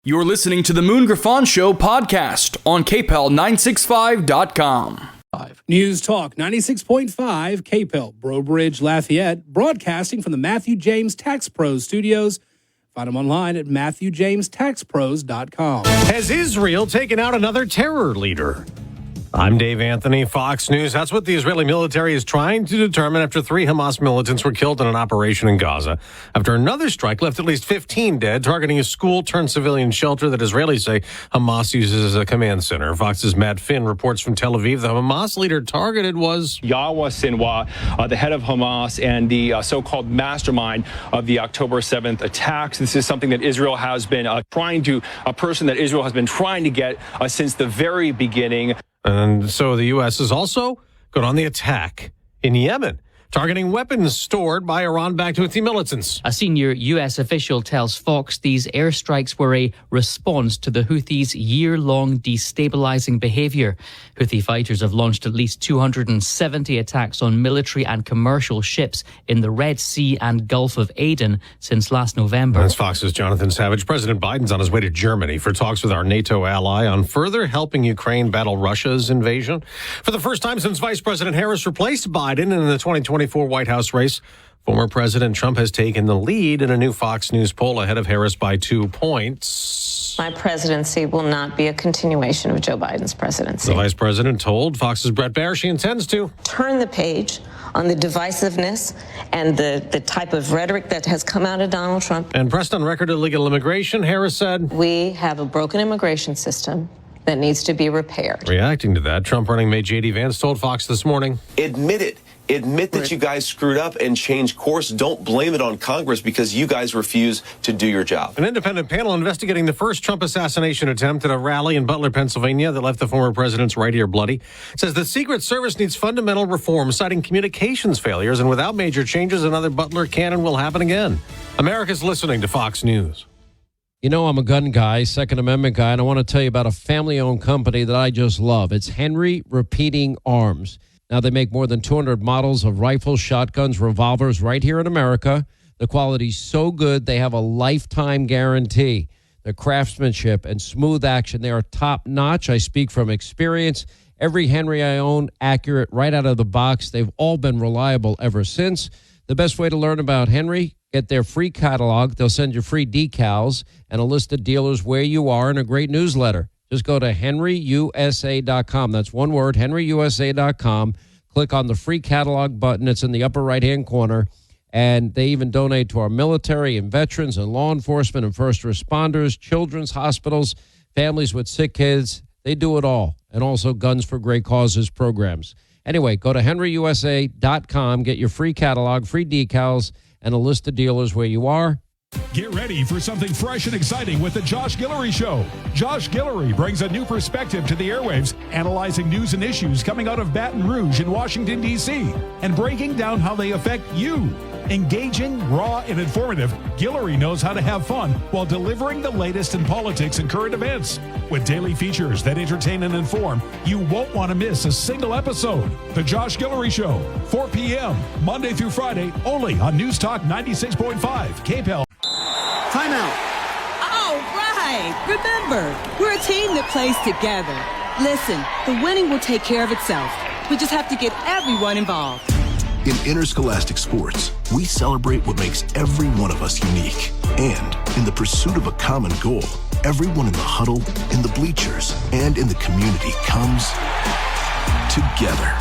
You're listening to the Moon Griffon Show podcast on KPEL965.com. News Talk 96.5 KPEL, Breaux Bridge, Lafayette, broadcasting from the Matthew James Tax Pros studios. Find them online at MatthewJamesTaxPros.com. Has Israel taken out another terror leader? I'm Dave Anthony, Fox News. That's what the Israeli military is trying to determine after 3 Hamas militants were killed in an operation in Gaza. After another strike left at least 15 dead, targeting a school-turned-civilian shelter that Israelis say Hamas uses as a command center. Fox's Matt Finn reports from Tel Aviv. The Hamas leader targeted was Yahya Sinwar, the head of Hamas and the so-called mastermind of the October 7th attacks. This is something that Israel has been a person that Israel has been trying to get since the very beginning. And so the U.S. has also gone on the attack in Yemen, targeting weapons stored by Iran-backed Houthi militants. A senior U.S. official tells Fox these airstrikes were a response to the Houthis' year-long destabilizing behavior. Houthi fighters have launched at least 270 attacks on military and commercial ships in the Red Sea and Gulf of Aden since last November. That's Fox's Jonathan Savage. President Biden's on his way to Germany for talks with our NATO ally on further helping Ukraine battle Russia's invasion. For the first time since Vice President Harris replaced Biden in the 2024 White House race, former President Trump has taken the lead in a new Fox News poll ahead of Harris by 2 points. My presidency will not be a continuation of Joe Biden's presidency. The vice president told Fox's Brett Baer she intends to turn the page on the divisiveness and the type of rhetoric that has come out of Donald Trump. And pressed on record illegal immigration, Harris said, we have a broken immigration system that needs to be repaired. Reacting to that, Trump running mate J.D. Vance told Fox this morning, admit it. Admit that you guys screwed up and change course. Don't blame it on Congress because you guys refuse to do your job. An independent panel investigating the first Trump assassination attempt at a rally in Butler, Pennsylvania that left the former president's right ear bloody says the Secret Service needs fundamental reform, citing communications failures, and without major changes, another Butler cannon will happen again. America's listening to Fox News. You know, I'm a gun guy, Second Amendment guy, and I want to tell you about a family-owned company that I just love. It's Henry Repeating Arms. Now, they make more than 200 models of rifles, shotguns, revolvers right here in America. The quality's so good, they have a lifetime guarantee. The craftsmanship and smooth action, they are top-notch. I speak from experience. Every Henry I own, accurate right out of the box. They've all been reliable ever since. The best way to learn about Henry, get their free catalog. They'll send you free decals and a list of dealers where you are and a great newsletter. Just go to henryusa.com. That's one word, henryusa.com. Click on the free catalog button. It's in the upper right-hand corner. And they even donate to our military and veterans and law enforcement and first responders, children's hospitals, families with sick kids. They do it all. And also Guns for Great Causes programs. Anyway, go to henryusa.com. Get your free catalog, free decals, and a list of dealers where you are. Get ready for something fresh and exciting with the Josh Guillory Show. Josh Guillory brings a new perspective to the airwaves, analyzing news and issues coming out of Baton Rouge in Washington, D.C., and breaking down how they affect you. Engaging, raw, and informative, Guillory knows how to have fun while delivering the latest in politics and current events. With daily features that entertain and inform, you won't want to miss a single episode. The Josh Guillory Show, 4 p.m., Monday through Friday, only on News Talk 96.5, KPEL. Timeout. All right. Remember, we're a team that plays together. Listen, the winning will take care of itself. We just have to get everyone involved. In interscholastic sports, we celebrate what makes every one of us unique. And in the pursuit of a common goal, everyone in the huddle, in the bleachers, and in the community comes together.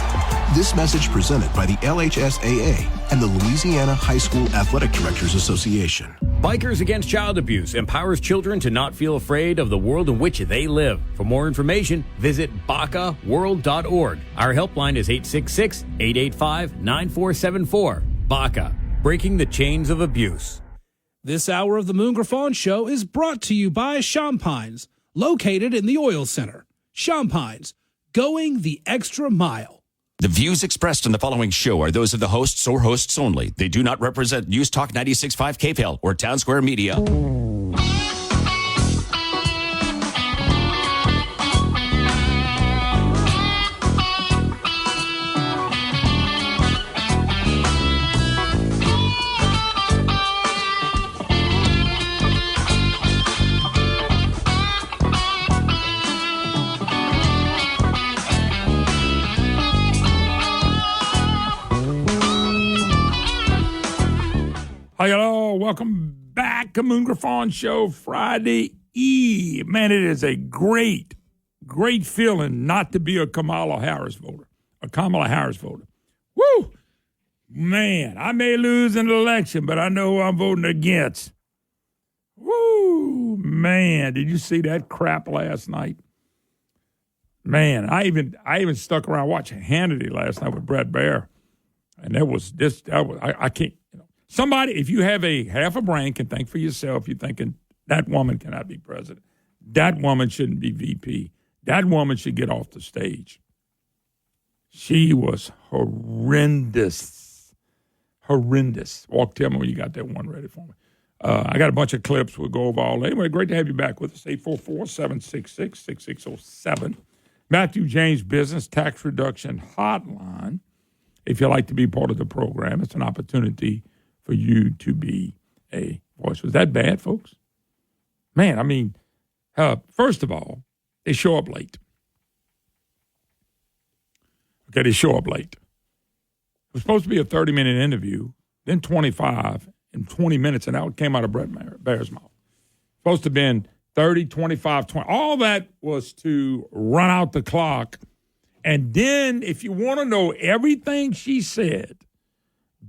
This message presented by the LHSAA and the Louisiana High School Athletic Directors Association. Bikers Against Child Abuse empowers children to not feel afraid of the world in which they live. For more information, visit BACAworld.org. Our helpline is 866-885-9474. BACA, breaking the chains of abuse. This hour of the Moon Griffon Show is brought to you by Champines, located in the Oil Center. Champines, going the extra mile. The views expressed in the following show are those of the hosts or hosts only. They do not represent News Talk 96.5 KPEL or Town Square Media. Hello, welcome back to Moon Griffon Show Friday Eve. Man, it is a great feeling not to be a Kamala Harris voter. Woo! Man, I may lose an election, but I know who I'm voting against. Woo! Man, did you see that crap last night? Man, I even stuck around watching Hannity last night with Brett Baer. And I can't, somebody, if you have a half a brain, can think for yourself, you're thinking that woman cannot be president. That woman shouldn't be VP. That woman should get off the stage. She was horrendous. Walk, tell me when you got that one ready for me. I got a bunch of clips. We'll go over all. Anyway, great to have you back with us. 844-766-6607. Matthew James Business Tax Reduction Hotline. If you'd like to be part of the program, it's an opportunity for you to be a voice. Was that bad, folks? Man, I mean, first of all, they show up late. Okay, they show up late. It was supposed to be a 30-minute interview, then 25 and 20 minutes, and that came out of Brett Baer's mouth. Supposed to have been 30, 25, 20. All that was to run out the clock. And then if you want to know everything she said,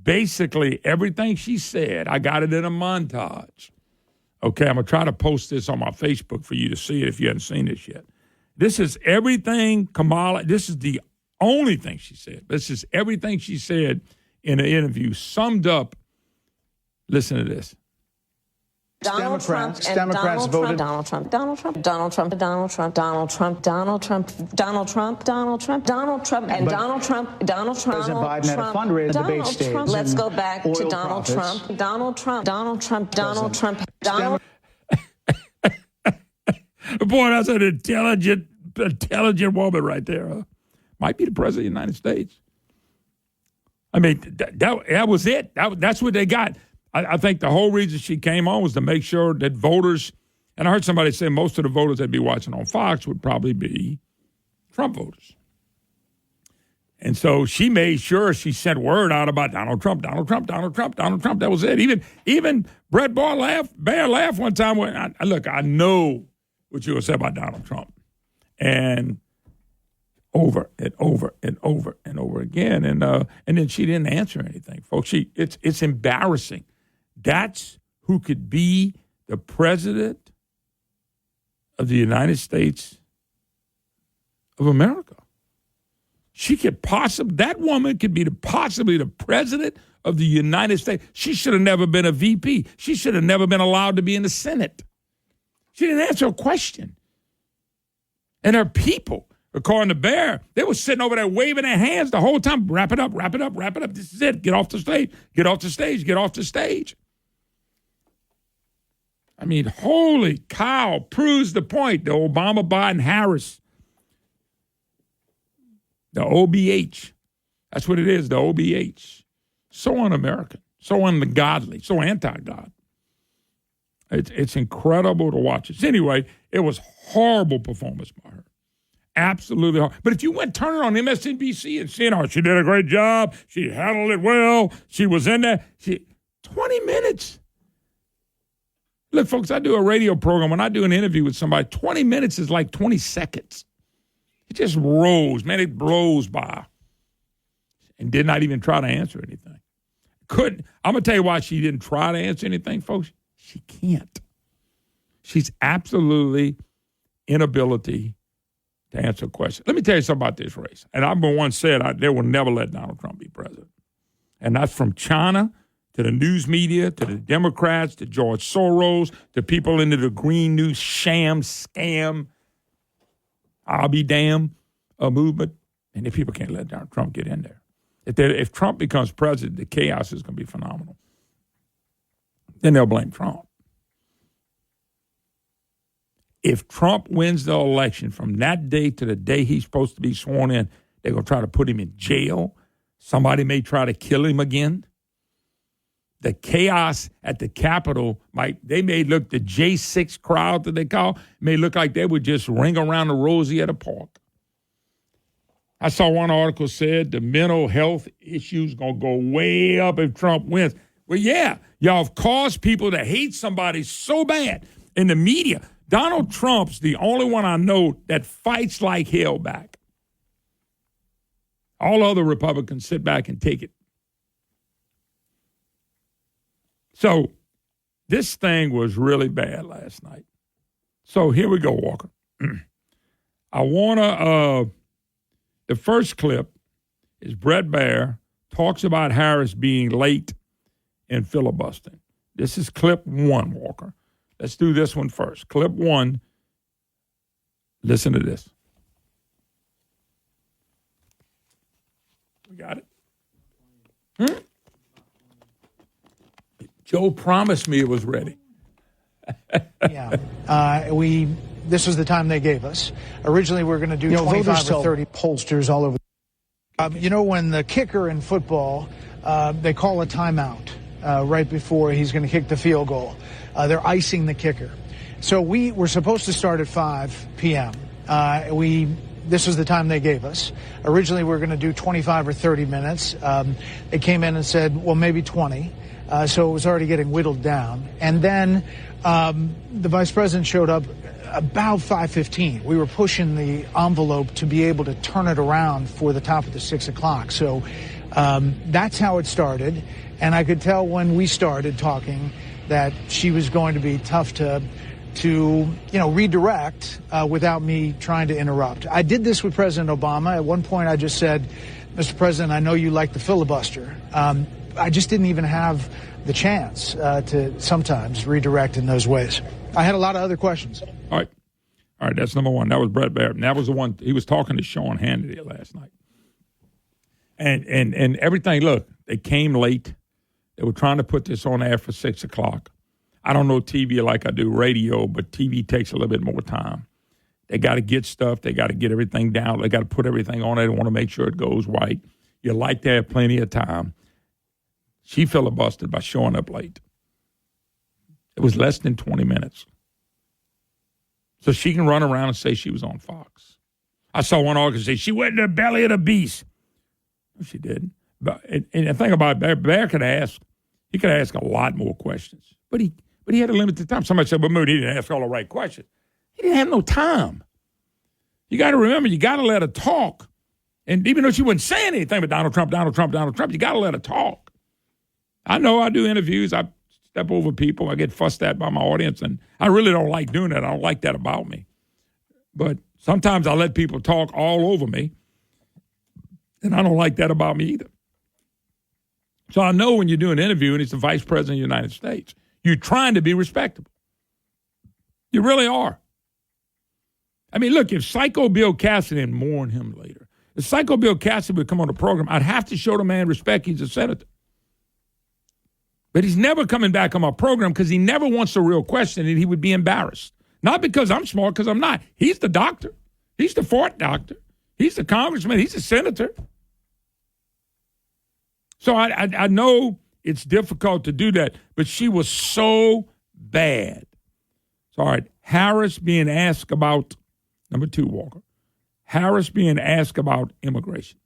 basically everything she said, I got it in a montage. Okay, I'm going to try to post this on my Facebook for you to see it if you haven't seen this yet. This is everything Kamala, this is the only thing she said. This is everything she said in an interview summed up. Listen to this. Donald Trump and Democrats voted. Donald Trump, and Donald Trump, President Biden had a fundraiser debate stage. Let's go back to Donald Trump. Donald Trump. Boy, that's an intelligent woman right there. Huh? Might be the president of the United States. I mean, that was it. That's what they got. I think the whole reason she came on was to make sure that voters, and I heard somebody say most of the voters that'd be watching on Fox would probably be Trump voters. And so she made sure she sent word out about Donald Trump. That was it. Even Brett Baer laughed one time when, I know what you would say about Donald Trump. And over and over and over and over again. And then she didn't answer anything, folks. It's embarrassing. That's who could be the president of the United States of America. That woman could be possibly the president of the United States. She should have never been a VP. She should have never been allowed to be in the Senate. She didn't answer a question. And her people, according to Baer, they were sitting over there waving their hands the whole time. Wrap it up. This is it. Get off the stage. I mean, holy cow, proves the point. The Obama, Biden, Harris. The OBH. That's what it is, the OBH. So un-American, so ungodly, so anti-God. It's incredible to watch it. Anyway, it was horrible performance by her. Absolutely hard. But if you went turn it on MSNBC and CNN, she did a great job. She handled it well. She was in there. 20 minutes. Look, folks, I do a radio program. When I do an interview with somebody, 20 minutes is like 20 seconds. It just rolls. Man, it blows by. And did not even try to answer anything. I'm going to tell you why she didn't try to answer anything, folks. She can't. She's absolutely inability to answer a question. Let me tell you something about this race. And I've been once said they will never let Donald Trump be president. And that's from China to the news media, to the Democrats, to George Soros, to people into the green news sham, scam, I'll be damned movement. And if people can't let Donald Trump get in there. If Trump becomes president, the chaos is going to be phenomenal. Then they'll blame Trump. If Trump wins the election from that day to the day he's supposed to be sworn in, they're going to try to put him in jail. Somebody may try to kill him again. The chaos at the Capitol the J6 crowd that they call, may look like they would just ring around the rosy at a park. I saw one article said the mental health issues going to go way up if Trump wins. Well, yeah, y'all have caused people to hate somebody so bad in the media. Donald Trump's the only one I know that fights like hell back. All other Republicans sit back and take it. So this thing was really bad last night. So here we go, Walker. I want to, the first clip is Bret Baier talks about Harris being late in filibustering. This is clip 1, Walker. Let's do this one first. Clip 1. Listen to this. We got it? Joe promised me it was ready. This was the time they gave us. Originally, we were going to do 25 or 30 pollsters all over. When the kicker in football, they call a timeout right before he's going to kick the field goal. They're icing the kicker. So we were supposed to start at 5 p.m. This was the time they gave us. Originally, we were going to do 25 or 30 minutes. They came in and said, well, maybe 20. So it was already getting whittled down. And then the vice president showed up about 5:15. We were pushing the envelope to be able to turn it around for the top of the 6 o'clock. So that's how it started. And I could tell when we started talking that she was going to be tough to redirect without me trying to interrupt. I did this with President Obama. At one point, I just said, Mr. President, I know you like the filibuster. I just didn't even have the chance to sometimes redirect in those ways. I had a lot of other questions. All right, that's number one. That was Bret Baier. And that was the one, he was talking to Sean Hannity last night. And everything, look, they came late. They were trying to put this on air for 6 o'clock. I don't know TV like I do radio, but TV takes a little bit more time. They got to get stuff. They got to get everything down. They got to put everything on it. They want to make sure it goes right. You like to have plenty of time. She filibustered by showing up late. It was less than 20 minutes. So she can run around and say she was on Fox. I saw one article say she went in the belly of the beast. No, she didn't. But, and the thing about Baier could ask, he could ask a lot more questions. But he had a limited time. Somebody said, well, Moody, he didn't ask all the right questions. He didn't have no time. You got to remember, you got to let her talk. And even though she wasn't saying anything about Donald Trump, you got to let her talk. I know I do interviews. I step over people. I get fussed at by my audience, and I really don't like doing that. I don't like that about me. But sometimes I let people talk all over me, and I don't like that about me either. So I know when you do an interview and it's the vice president of the United States, you're trying to be respectable. You really are. I mean, look, if Psycho Bill Cassidy, and mourn him later, if Psycho Bill Cassidy would come on the program, I'd have to show the man respect. He's a senator. But he's never coming back on my program because he never wants a real question and he would be embarrassed. Not because I'm smart, because I'm not. He's the doctor. He's the fourth doctor. He's the congressman. He's a senator. So I know it's difficult to do that, but she was so bad. So, all right, Harris being asked about, number 2, Walker, Harris being asked about immigration.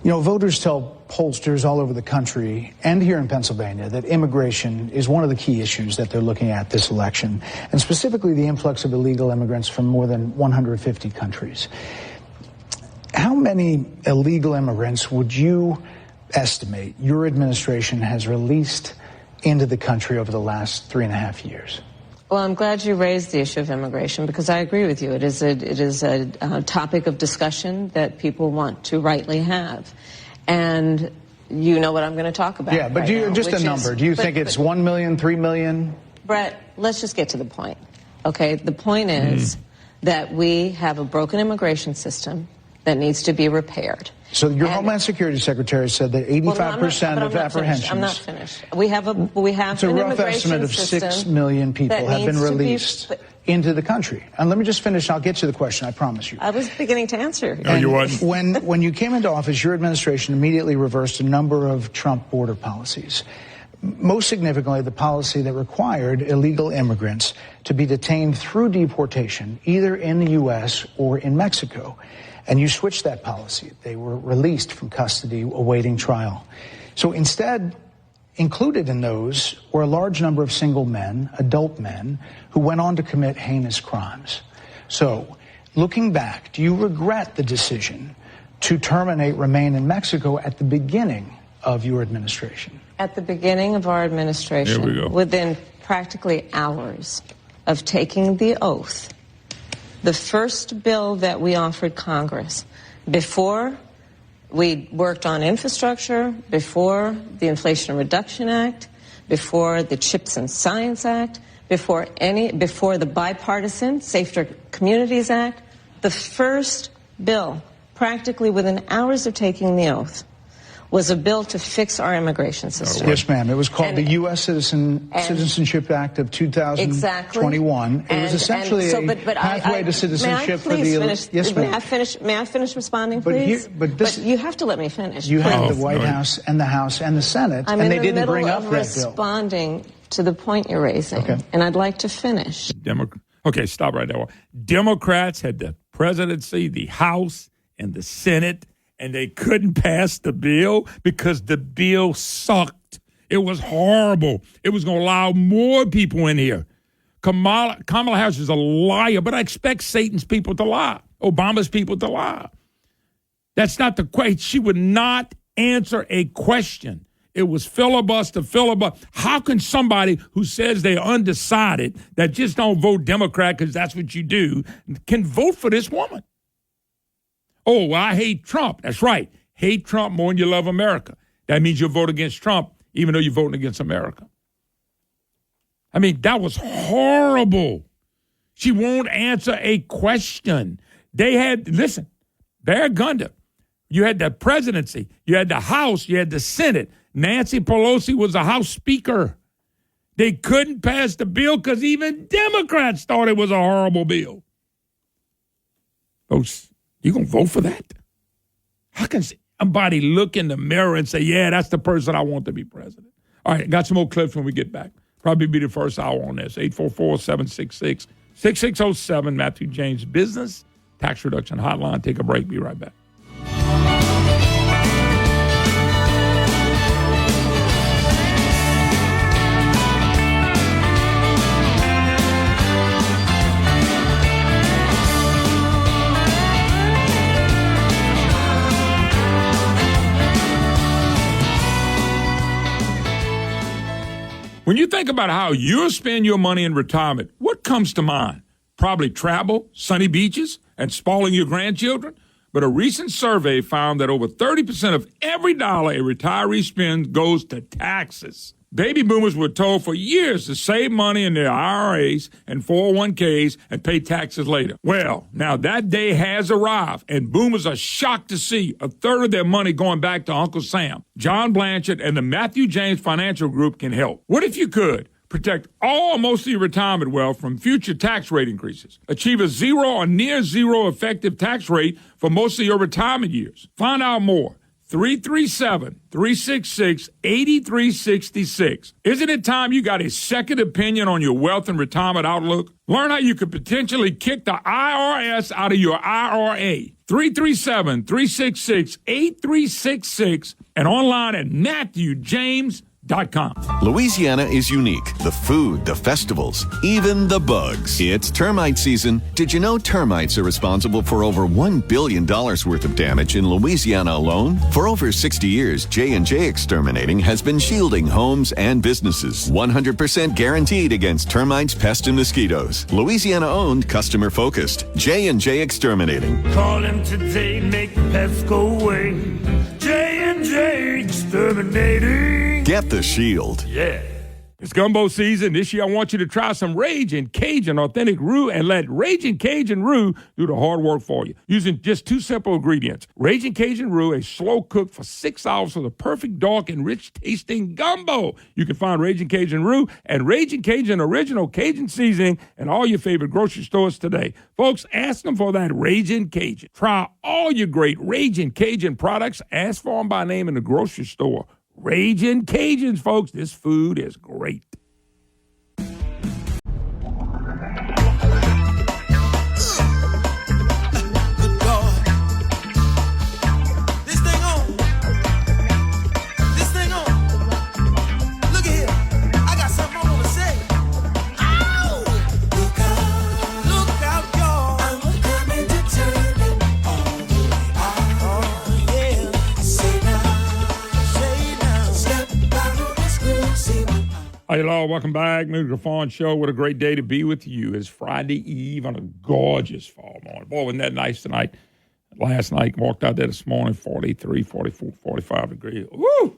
Voters tell pollsters all over the country and here in Pennsylvania that immigration is one of the key issues that they're looking at this election, and specifically the influx of illegal immigrants from more than 150 countries. How many illegal immigrants would you estimate your administration has released into the country over the last 3.5 years? Well, I'm glad you raised the issue of immigration because I agree with you. It is a topic of discussion that people want to rightly have. And you know what I'm going to talk about. Yeah, but just a number. Do you think it's 1 million, 3 million? Brett, let's just get to the point. Okay, the point is that we have a broken immigration system that needs to be repaired. So your Homeland Security Secretary said that 85% of apprehensions. I'm not finished. We have it's a rough estimate of 6 million people have been released into the country. And let me just finish. I'll get to the question. I promise you. I was beginning to answer. No, you wasn't. When you came into office, your administration immediately reversed a number of Trump border policies. Most significantly, the policy that required illegal immigrants to be detained through deportation, either in the U.S. or in Mexico. And you switched that policy. They were released from custody awaiting trial. So instead, included in those were a large number of single men, adult men, who went on to commit heinous crimes. So, looking back, do you regret the decision to terminate Remain in Mexico at the beginning of your administration? At the beginning of our administration, within practically hours of taking the oath, the first bill that we offered Congress, before we worked on infrastructure, before the Inflation Reduction Act, before the CHIPS and Science Act, before the bipartisan Safer Communities Act, the first bill, practically within hours of taking the oath, was a bill to fix our immigration system. Yes, ma'am. It was called the U.S. Citizenship Act of 2021. It was essentially a pathway to citizenship for the... Yes, ma'am. May I finish responding, please? But you have to let me finish. You have the White House and the House and the Senate, and they didn't bring up that bill. I'm in the middle of responding to the point you're raising, and I'd like to finish. Okay, stop right there. Democrats had the presidency, the House, and the Senate, and they couldn't pass the bill because the bill sucked. It was horrible. It was going to allow more people in here. Kamala Harris is a liar, but I expect Satan's people to lie, Obama's people to lie. That's not the question. She would not answer a question. It was filibuster. How can somebody who says they're undecided, that just don't vote Democrat because that's what you do, can vote for this woman? Oh, well, I hate Trump. That's right. Hate Trump more than you love America. That means you'll vote against Trump, even though you're voting against America. I mean, that was horrible. She won't answer a question. They had, listen, Barry Gunda, you had the presidency, you had the House, you had the Senate. Nancy Pelosi was a House Speaker. They couldn't pass the bill because even Democrats thought it was a horrible bill. Folks, you going to vote for that? How can somebody look in the mirror and say, yeah, that's the person I want to be president? All right, got some more clips when we get back. Probably be the first hour on this. 844-766-6607, Matthew James Business Tax Reduction Hotline. Take a break. Be right back. When you think about how you'll spend your money in retirement, what comes to mind? Probably travel, sunny beaches, and spoiling your grandchildren. But a recent survey found that over 30% of every dollar a retiree spends goes to taxes. Baby boomers were told for years to save money in their IRAs and 401ks and pay taxes later. Well, now that day has arrived, and boomers are shocked to see a third of their money going back to Uncle Sam. John Blanchard and the Matthew James Financial Group can help. What if you could protect all or most of your retirement wealth from future tax rate increases? Achieve a zero or near zero effective tax rate for most of your retirement years. Find out more. 337-366-8366. Isn't it time you got a second opinion on your wealth and retirement outlook? Learn how you could potentially kick the IRS out of your IRA. 337-366-8366 and online at MatthewJames.com. Louisiana is unique. The food, the festivals, even the bugs. It's termite season. Did you know termites are responsible for over $1 billion worth of damage in Louisiana alone? For over 60 years, J&J Exterminating has been shielding homes and businesses. 100% guaranteed against termites, pests, and mosquitoes. Louisiana-owned, customer-focused. J&J Exterminating. Call him today, make the pests go away. J&J Exterminating. Get the shield. Yeah. It's gumbo season. This year, I want you to try some Ragin' Cajun Authentic Roux and let Ragin' Cajun Roux do the hard work for you. Using just two simple ingredients. Ragin' Cajun Roux, a slow cook for 6 hours for the perfect dark and rich tasting gumbo. You can find Ragin' Cajun Roux and Ragin' Cajun Original Cajun Seasoning in all your favorite grocery stores today. Folks, ask them for that Ragin' Cajun. Try all your great Ragin' Cajun products. Ask for them by name in the grocery store. Ragin' Cajuns, folks. This food is great. This thing on. Hello, welcome back. Moon Griffon Show. What a great day to be with you. It's Friday Eve on a gorgeous fall morning. Boy, wasn't that nice tonight? Last night, walked out there this morning, 43, 44, 45 degrees. Woo!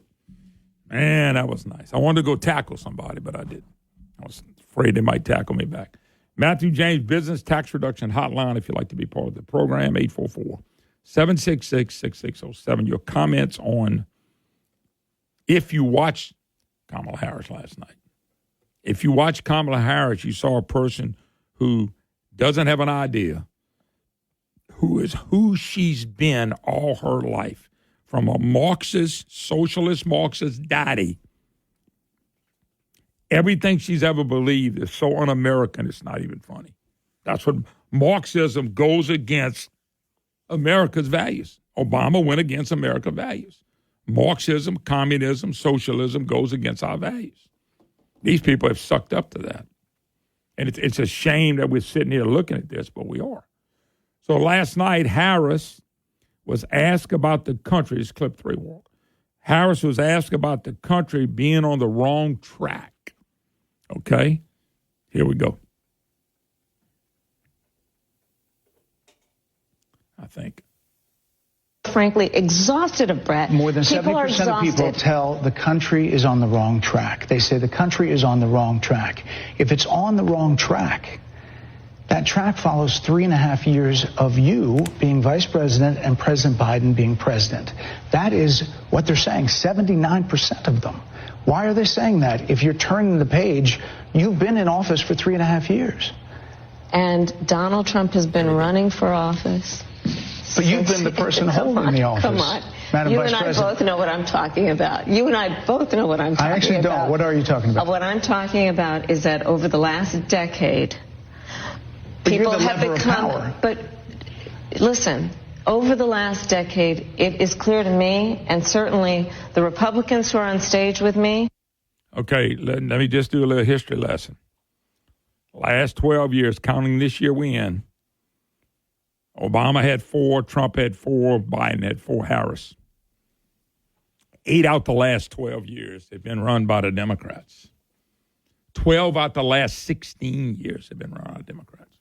Man, that was nice. I wanted to go tackle somebody, but I didn't. I was afraid they might tackle me back. Matthew James Business Tax Reduction Hotline, if you'd like to be part of the program, 844-766-6607. Your comments on if you watched Kamala Harris last night. If you watch Kamala Harris, you saw a person who doesn't have an idea who she's been all her life, from a Marxist, socialist Marxist daddy. Everything she's ever believed is so un-American, it's not even funny. That's what Marxism goes against America's values. Obama went against America's values. Marxism, communism, socialism goes against our values. These people have sucked up to that. And it's a shame that we're sitting here looking at this, but we are. So last night, Harris was asked about the country. It's clip 3, Walk. Harris was asked about the country being on the wrong track. Okay? Here we go. I think. Frankly, exhausted of Brett. More than 70% of people tell the country is on the wrong track. They say the country is on the wrong track. If it's on the wrong track, that track follows 3.5 years of you being vice president and President Biden being president. That is what they're saying, 79% of them. Why are they saying that? If you're turning the page, you've been in office for 3.5 years. And Donald Trump has been running for office. But you've been the person holding the office. Come on. Madam You Vice and I President. both know what I'm talking about. You and I both know what I'm talking about. I actually don't. What are you talking about? What I'm talking about is that over the last decade, But people you're the have lever of become. power. But listen, over the last decade, it is clear to me, and certainly the Republicans who are on stage with me. Okay, let me just do a little history lesson. Last 12 years, counting this year we in, Obama had 4, Trump had 4, Biden had 4, Harris. 8 out the last 12 years have been run by the Democrats. 12 out the last 16 years have been run by Democrats.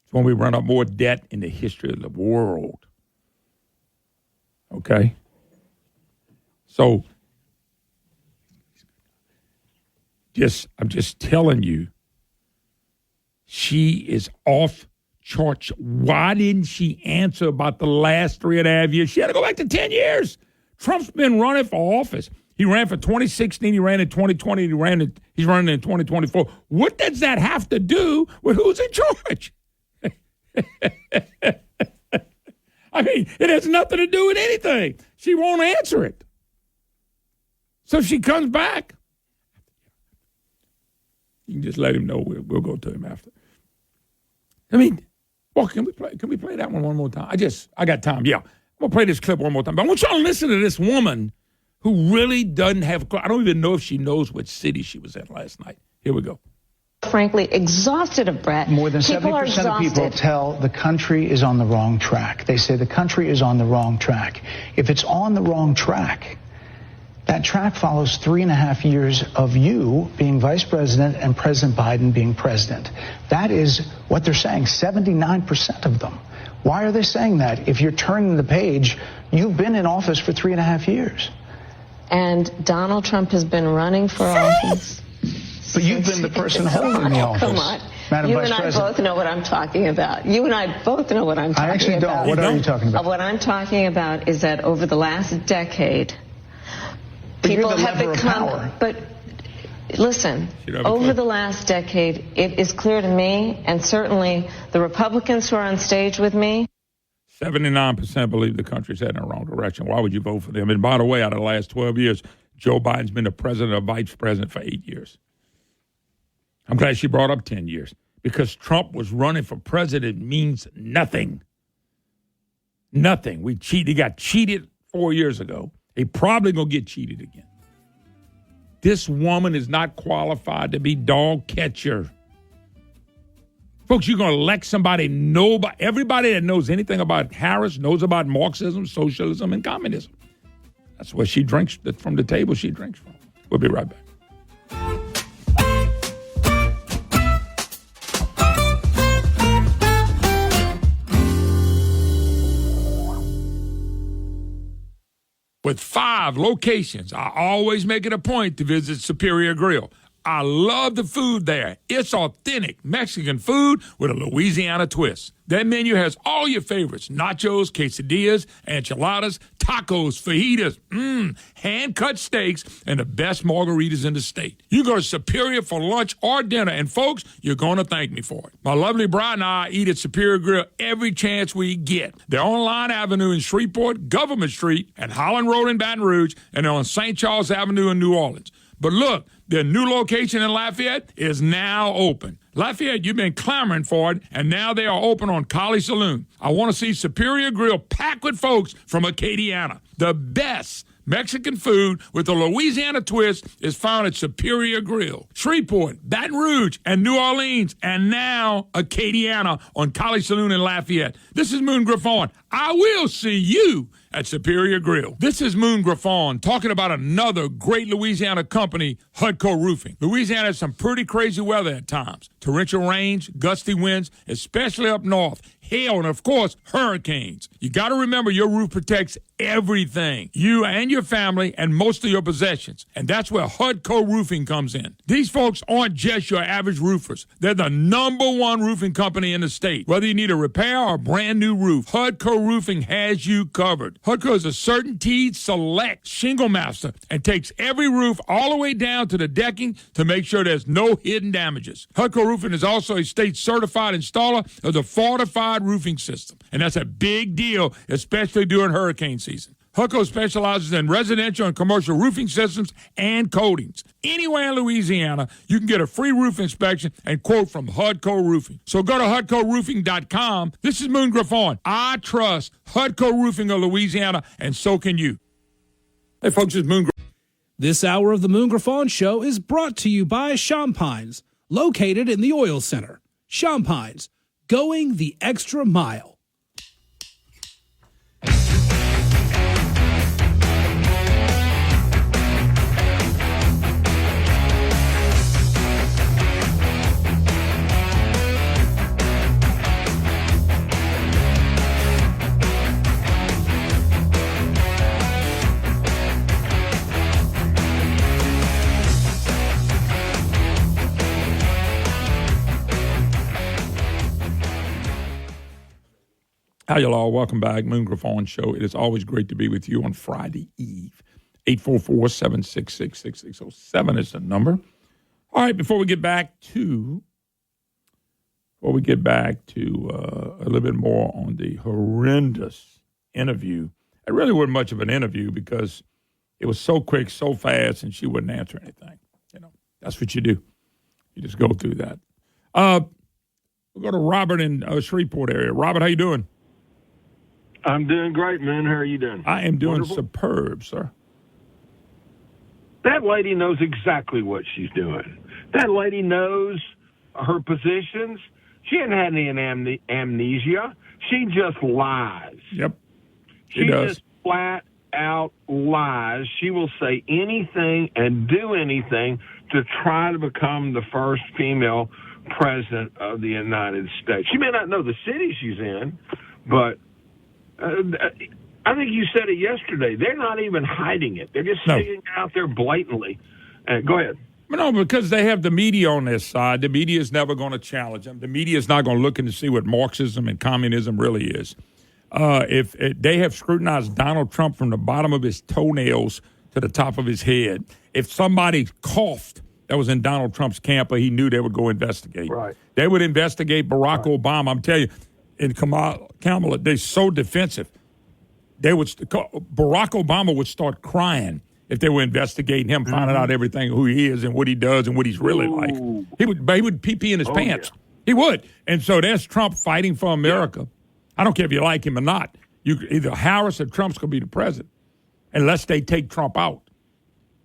It's when we run up more debt in the history of the world. Okay? So, I'm just telling you, she is off charts. Why didn't she answer about the last 3.5 years? She had to go back to 10 years. Trump's been running for office. He ran for 2016, he ran in 2020, he's running in 2024. What does that have to do with who's in charge? I mean, it has nothing to do with anything. She won't answer it. So she comes back. You can just let him know. We'll go to him after. I mean, well, can we play that one more time? I got time. Yeah. I'm going to play this clip one more time. But I want y'all to listen to this woman who really doesn't have, I don't even know if she knows what city she was at last night. Here we go. Frankly, exhausted of Brett. More than 70% of people tell the country is on the wrong track. They say the country is on the wrong track. If it's on the wrong track, that track follows 3.5 years of you being vice president and President Biden being president. That is what they're saying, 79% of them. Why are they saying that? If you're turning the page, you've been in office for 3.5 years. And Donald Trump has been running for office. But you've been the person holding the office. Come on. Madam You Vice and I President. both know what I'm talking about. You and I both know what I'm talking about. I actually don't. What are you talking about? What I'm talking about is that over the last decade, But you're people the have lever of become. power. But listen, over the last decade, it is clear to me, and certainly the Republicans who are on stage with me. 79% believe the country's heading in the wrong direction. Why would you vote for them? And by the way, out of the last 12 years, Joe Biden's been the president or vice president for 8 years. I'm glad she brought up 10 years because Trump was running for president means nothing. Nothing. He got cheated 4 years ago. He probably going to get cheated again. This woman is not qualified to be dog catcher. Folks, you're going to elect somebody, everybody that knows anything about Harris knows about Marxism, socialism, and communism. That's where she drinks from the table she drinks from. We'll be right back. with 5 locations. I always make it a point to visit Superior Grill. I love the food there. It's authentic Mexican food with a Louisiana twist. That menu has all your favorites: nachos, quesadillas, enchiladas, tacos, fajitas, hand-cut steaks, and the best margaritas in the state. You go to Superior for lunch or dinner, and folks, you're going to thank me for it. My lovely bride and I eat at Superior Grill every chance we get. They're on Line Avenue in Shreveport, Government Street, and Holland Road in Baton Rouge, and they're on St. Charles Avenue in New Orleans. But look, their new location in Lafayette is now open. Lafayette, you've been clamoring for it, and now they are open on College Saloon. I want to see Superior Grill packed with folks from Acadiana. The best Mexican food with a Louisiana twist is found at Superior Grill. Shreveport, Baton Rouge, and New Orleans, and now Acadiana on College Saloon in Lafayette. This is Moon Griffon. I will see you at Superior Grill. This is Moon Griffon talking about another great Louisiana company, Hudco Roofing. Louisiana has some pretty crazy weather at times. Torrential rains, gusty winds, especially up north. Hail, and of course, hurricanes. You got to remember your roof protects everything, you and your family and most of your possessions. And that's where Hudco Roofing comes in. These folks aren't just your average roofers. They're the #1 roofing company in the state. Whether you need a repair or a brand new roof, Hudco Roofing has you covered. Hudco is a CertainTeed Select shingle master and takes every roof all the way down to the decking to make sure there's no hidden damages. Hudco Roofing is also a state certified installer of the Fortified Roofing System, and that's a big deal, especially during hurricane season. Hudco specializes in residential and commercial roofing systems and coatings. Anywhere in Louisiana, you can get a free roof inspection and quote from Hudco Roofing. So go to HudcoRoofing.com. This is Moon Griffon. I trust Hudco Roofing of Louisiana, and so can you. Hey, folks, it's Moon Griffon. This hour of the Moon Griffon Show is brought to you by Champagnes, located in the Oil Center. Champagnes, going the extra mile. How y'all all? Welcome back. Moon Griffon Show. It is always great to be with you on Friday Eve. 844-766-6607 is the number. All right, before we get back to a little bit more on the horrendous interview. It really wasn't much of an interview because it was so quick, so fast, and she wouldn't answer anything. You know, that's what you do. You just go through that. We'll go to Robert in Shreveport area. Robert, how you doing? I'm doing great, man. How are you doing? I am doing superb, sir. That lady knows exactly what she's doing. That lady knows her positions. She hasn't had any amnesia. She just lies. Yep. She just flat out lies. She will say anything and do anything to try to become the first female president of the United States. She may not know the city she's in, but I think you said it yesterday. They're not even hiding it. They're just saying it out there blatantly. Go ahead. No, because they have the media on their side. The media is never going to challenge them. The media is not going to look in to see what Marxism and communism really is. If they have scrutinized Donald Trump from the bottom of his toenails to the top of his head. If somebody coughed that was in Donald Trump's camp, he knew they would go investigate. Right. They would investigate Barack Obama. I'm telling you, in Kamala, they're so defensive. Barack Obama would start crying if they were investigating him, finding out everything, who he is and what he does and what he's really like. He would pee in his pants. Yeah. He would. And so there's Trump fighting for America. Yeah. I don't care if you like him or not. Either Harris or Trump's going to be the president unless they take Trump out.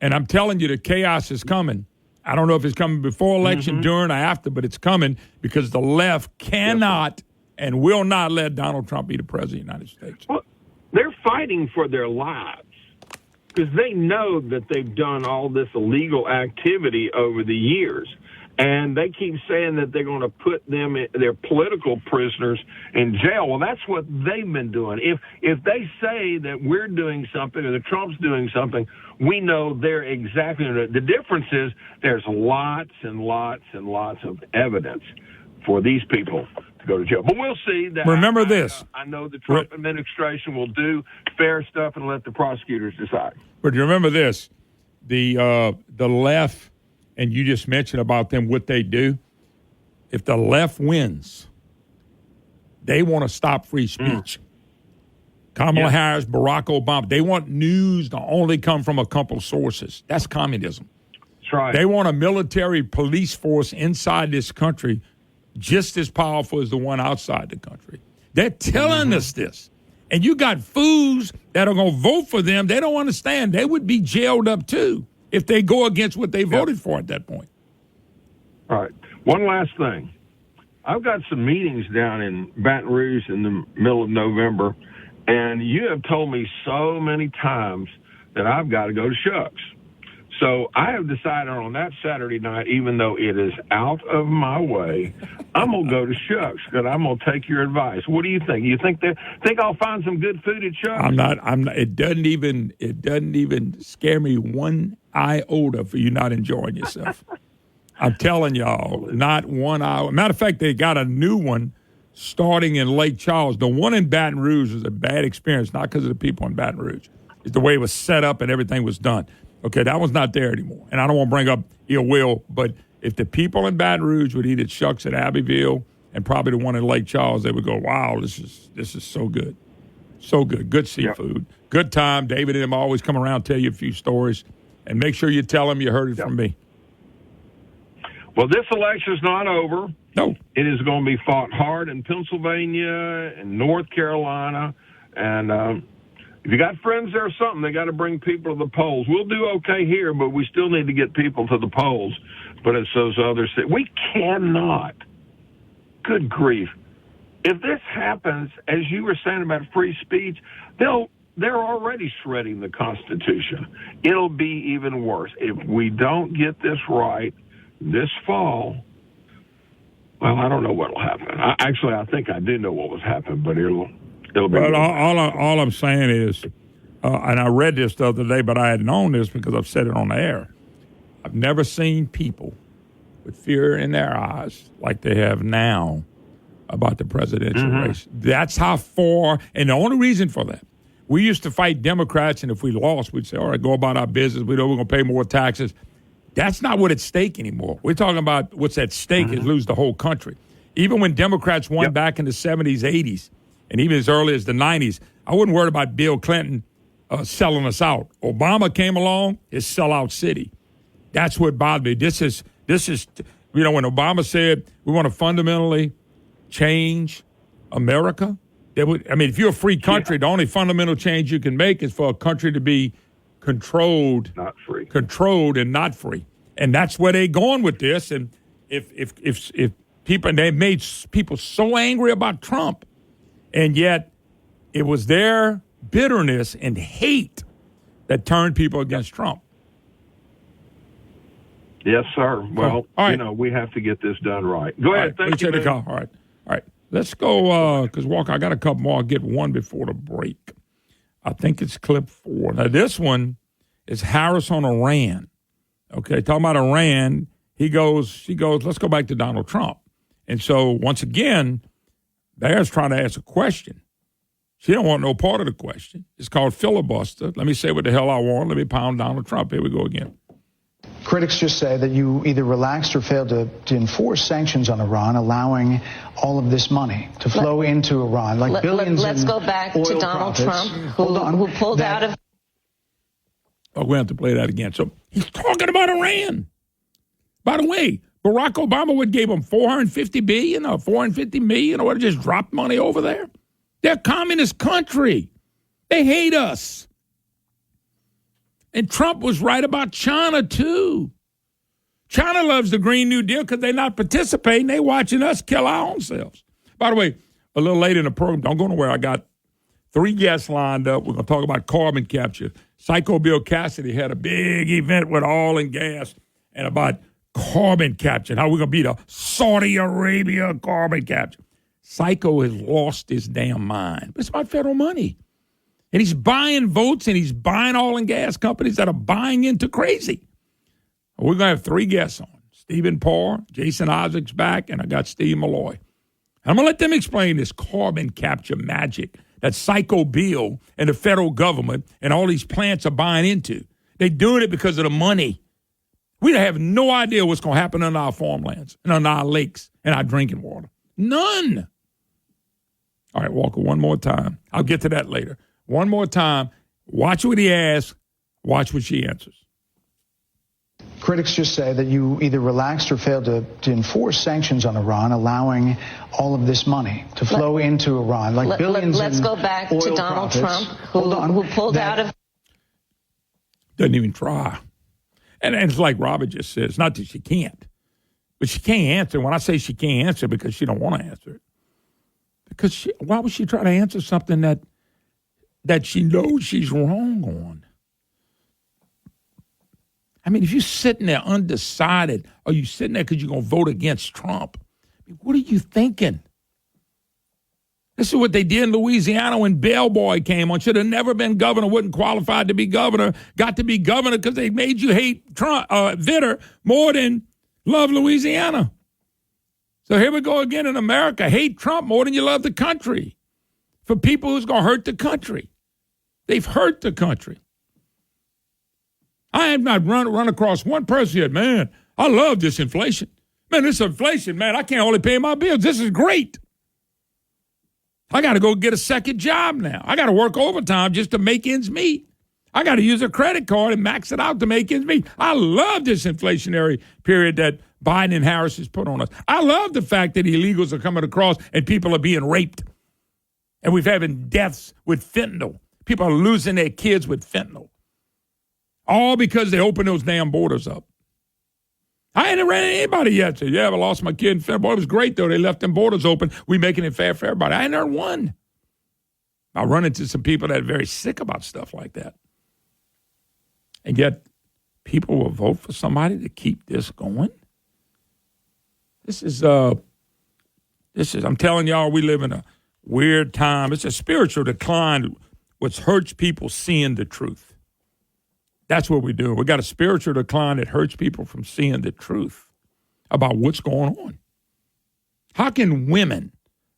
And I'm telling you, the chaos is coming. I don't know if it's coming before election, during, or after, but it's coming because the left cannot and will not let Donald Trump be the president of the United States. Well, they're fighting for their lives because they know that they've done all this illegal activity over the years. And they keep saying that they're going to put them, their political prisoners, in jail. Well, that's what they've been doing. If they say that we're doing something or that Trump's doing something, we know they're exactly doing it. The difference is there's lots and lots and lots of evidence for these people to go to jail. But we'll see. That Remember this. I know the Trump administration will do fair stuff and let the prosecutors decide. But remember this. The left, and you just mentioned about them, what they do. If the left wins, they want to stop free speech. Kamala Harris, Barack Obama, they want news to only come from a couple sources. That's communism. That's right. They want a military police force inside this country just as powerful as the one outside the country. They're telling us this. And you got fools that are going to vote for them. They don't understand. They would be jailed up, too, if they go against what they voted for at that point. All right. One last thing. I've got some meetings down in Baton Rouge in the middle of November, and you have told me so many times that I've got to go to Shucks. So I have decided on that Saturday night, even though it is out of my way, I'm going to go to Shucks because I'm going to take your advice. What do you think? You think I'll find some good food at Shucks? I'm not. It doesn't even scare me one iota for you not enjoying yourself. I'm telling y'all, not 1 hour. Matter of fact, they got a new one starting in Lake Charles. The one in Baton Rouge was a bad experience, not because of the people in Baton Rouge. It's the way it was set up and everything was done. Okay, that one's not there anymore. And I don't want to bring up ill will, but if the people in Baton Rouge would eat at Shucks at Abbeville and probably the one in Lake Charles, they would go, wow, this is so good. So good. Good seafood. Good time. David and him always come around, tell you a few stories. And make sure you tell them you heard it from me. Well, this election's not over. No. It is going to be fought hard in Pennsylvania and North Carolina. And if you got friends there or something, they got to bring people to the polls. We'll do okay here, but we still need to get people to the polls. But it's those other cities. We cannot. Good grief. If this happens, as you were saying about free speech, they're already shredding the Constitution. It'll be even worse. If we don't get this right this fall, well, I don't know what will happen. I think I do know what was happening, but it'll be. But all I'm saying is, and I read this the other day, but I had known this because I've said it on the air. I've never seen people with fear in their eyes like they have now about the presidential race. That's how far, and the only reason for that, we used to fight Democrats, and if we lost, we'd say, all right, go about our business. We know we're going to pay more taxes. That's not what's at stake anymore. We're talking about what's at stake is lose the whole country. Even when Democrats won back in the 70s, 80s, and even as early as the 90s, I wasn't worried about Bill Clinton selling us out. Obama came along, his sellout city. That's what bothered me. This is, when Obama said we want to fundamentally change America, if you're a free country, the only fundamental change you can make is for a country to be controlled and not free. And that's where they're going with this. And if people, and they've made people so angry about Trump, and yet it was their bitterness and hate that turned people against Trump. Yes, sir. Well, we have to get this done right. Go ahead. Thank you, man. All right. Let's go, because, Walker, I got a couple more. I'll get one before the break. I think it's clip 4. Now, this one is Harris on Iran. Okay, talking about Iran, she goes, let's go back to Donald Trump. And so, once again, Harris trying to ask a question. She don't want no part of the question. It's called filibuster. Let me say what the hell I want. Let me pound Donald Trump. Here we go again. Critics just say that you either relaxed or failed to enforce sanctions on Iran, allowing all of this money to flow into Iran, like billions. Let's go back to Donald Trump, who pulled out of. Oh, we have to play that again. So he's talking about Iran. By the way, Barack Obama gave him $450 billion or $450 million, or just dropped money over there. They're a communist country. They hate us. And Trump was right about China, too. China loves the Green New Deal because they're not participating. They're watching us kill our own selves. By the way, a little later in the program, don't go nowhere. I got 3 guests lined up. We're going to talk about carbon capture. Psycho Bill Cassidy had a big event with oil and gas and about Carbon capture. How are we going to be the Saudi Arabia carbon capture? Psycho has lost his damn mind. But it's about federal money. And he's buying votes, and he's buying oil and gas companies that are buying into crazy. We're going to have 3 guests on. Stephen Parr, Jason Isaac's back, and I got Steve Malloy. I'm going to let them explain this carbon capture magic that Psycho Bill and the federal government and all these plants are buying into. They're doing it because of the money. We have no idea what's going to happen on our farmlands and on our lakes and our drinking water. None. All right, Walker, one more time. I'll get to that later. One more time. Watch what he asks. Watch what she answers. Critics just say that you either relaxed or failed to enforce sanctions on Iran, allowing all of this money to flow into Iran, like billions. Let's go back to Donald Trump, who pulled out of. Doesn't even try. And it's like Robert just said, it's not that she can't, but she can't answer. When I say she can't answer, because she don't want to answer it. Because why would she try to answer something that she knows she's wrong on? I mean, if you're sitting there undecided, or you sitting there because you're going to vote against Trump, I mean, what are you thinking? This is what they did in Louisiana when Bellboy came on. Should have never been governor, wasn't qualified to be governor, got to be governor because they made you hate Trump, Vitter more than love Louisiana. So here we go again in America. Hate Trump more than you love the country. For people who's going to hurt the country. They've hurt the country. I have not run across one person yet, man, I love this inflation. Man, this inflation, man, I can't only pay my bills. This is great. I got to go get a second job now. I got to work overtime just to make ends meet. I got to use a credit card and max it out to make ends meet. I love this inflationary period that Biden and Harris has put on us. I love the fact that illegals are coming across and people are being raped. And we've having deaths with fentanyl. People are losing their kids with fentanyl. All because they opened those damn borders up. I ain't ran into anybody yet. Say, yeah, I lost my kid in fentanyl. Boy, it was great, though. They left them borders open. We making it fair for everybody. I ain't heard one. I run into some people that are very sick about stuff like that. And yet, people will vote for somebody to keep this going. This is, I'm telling y'all, we live in a weird time. It's a spiritual decline, which hurts people seeing the truth. That's what we do. We got a spiritual decline that hurts people from seeing the truth about what's going on. How can women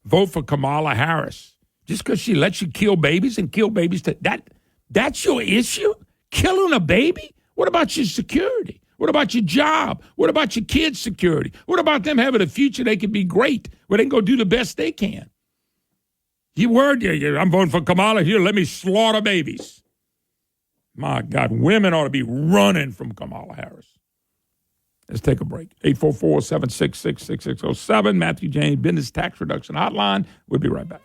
vote for Kamala Harris just because she lets you kill babies and kill babies? That's your issue? Killing a baby? What about your security? What about your job? What about your kids' security? What about them having a future they can be great, where they can go do the best they can? You word, I'm voting for Kamala here. Let me slaughter babies. My God, women ought to be running from Kamala Harris. Let's take a break. 844-766-6607, Matthew James Business Tax Reduction Hotline. We'll be right back.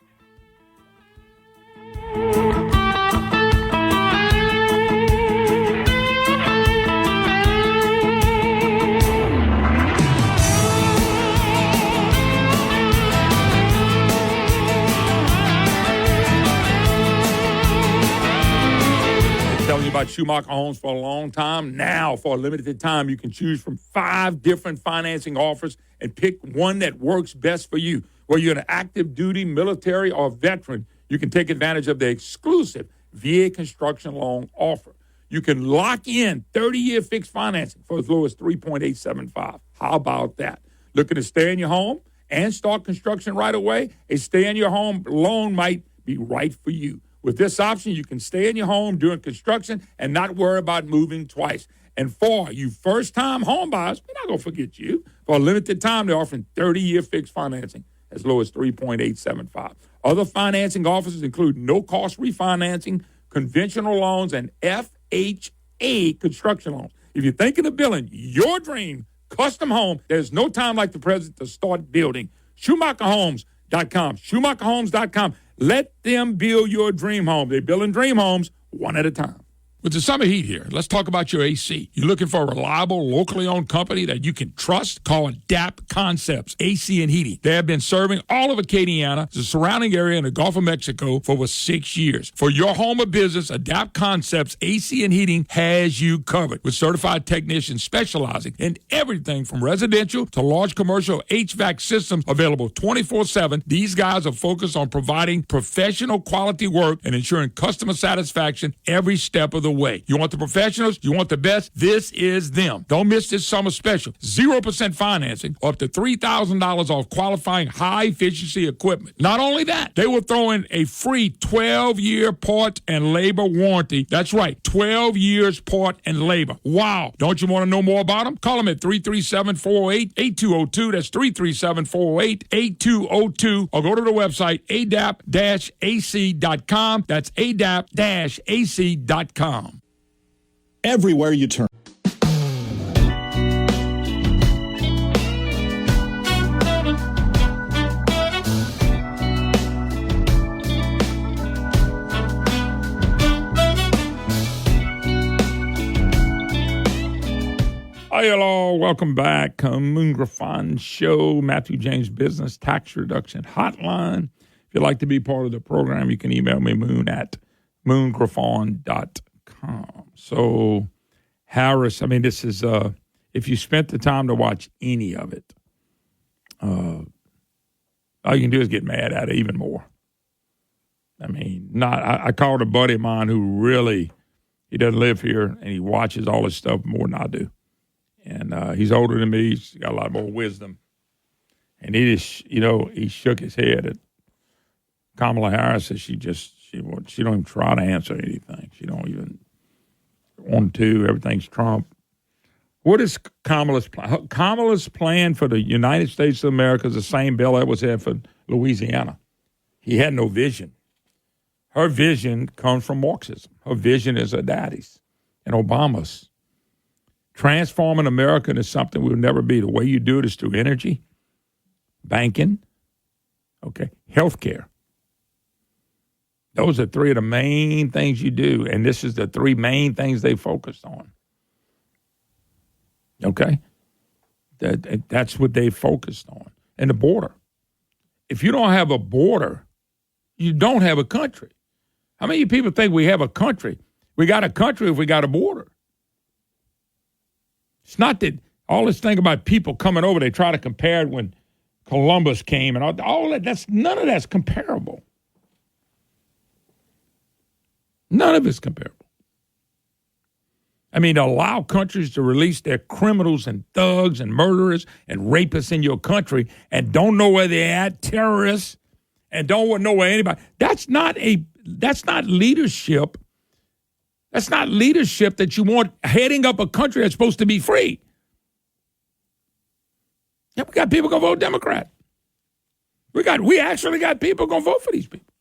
Telling you about Schumacher Homes for a long time. Now, for a limited time, you can choose from 5 different financing offers and pick one that works best for you. Whether you're an active duty, military, or veteran, you can take advantage of the exclusive VA construction loan offer. You can lock in 30-year fixed financing for as low as 3.875. How about that? Looking to stay in your home and start construction right away? A stay-in-your-home loan might be right for you. With this option, you can stay in your home during construction and not worry about moving twice. And for you first-time home buyers, we're not going to forget you. For a limited time, they're offering 30-year fixed financing as low as 3.875. Other financing offers include no-cost refinancing, conventional loans, and FHA construction loans. If you're thinking of building your dream custom home, there's no time like the present to start building. SchumacherHomes.com. SchumacherHomes.com. Let them build your dream home. They're building dream homes one at a time. With the summer heat here, let's talk about your AC. You're looking for a reliable, locally owned company that you can trust? Call Adapt Concepts AC and Heating. They have been serving all of Acadiana, the surrounding area, and the Gulf of Mexico for over 6 years. For your home or business, Adapt Concepts AC and Heating has you covered with certified technicians specializing in everything from residential to large commercial HVAC systems available 24/7. These guys are focused on providing professional quality work and ensuring customer satisfaction every step of the way. You want the professionals? You want the best? This is them. Don't miss this summer special. 0% financing, up to $3,000 off qualifying high-efficiency equipment. Not only that, they will throw in a free 12-year part and labor warranty. That's right, 12 years part and labor. Wow. Don't you want to know more about them? Call them at 337-408-8202. That's 337-408-8202. Or go to the website, adapt-ac.com. That's adapt-ac.com. Everywhere you turn. Hi, hello. Welcome back. Moon Griffon Show, Matthew James Business Tax Reduction Hotline. If you'd like to be part of the program, you can email me, moon@moongriffon.com. So, Harris, I mean, this is, if you spent the time to watch any of it, all you can do is get mad at it even more. I mean, I called a buddy of mine who really, he doesn't live here, and he watches all this stuff more than I do. And he's older than me. He's got a lot more wisdom. And he just, he shook his head at Kamala Harris. She don't even try to answer anything. She don't even want to. Everything's Trump. What is Kamala's plan? Kamala's plan for the United States of America is the same Bill Edwards had for Louisiana. He had no vision. Her vision comes from Marxism. Her vision is her daddy's and Obama's. Transforming America into something we'll never be. The way you do it is through energy, banking, healthcare. Those are three of the main things you do, and this is the three main things they focused on. Okay? That's what they focused on. And the border. If you don't have a border, you don't have a country. How many people think we have a country? We got a country if we got a border. It's not that all this thing about people coming over, they try to compare it when Columbus came and all that. None of that's comparable. None of it's comparable. I mean, to allow countries to release their criminals and thugs and murderers and rapists in your country and don't know where they're at, terrorists, and don't know where anybody. That's not leadership. That's not leadership that you want heading up a country that's supposed to be free. Yeah, we got people going to vote Democrat. We actually got people going to vote for these people.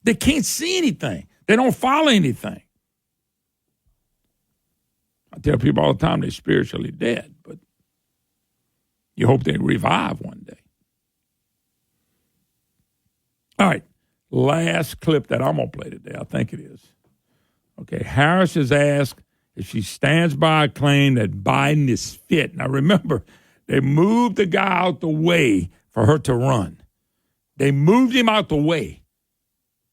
They can't see anything. They don't follow anything. I tell people all the time they're spiritually dead, but you hope they revive one day. All right. Last clip that I'm going to play today, I think it is. Okay, Harris is asked if she stands by a claim that Biden is fit. Now, remember, they moved the guy out the way for her to run. They moved him out the way.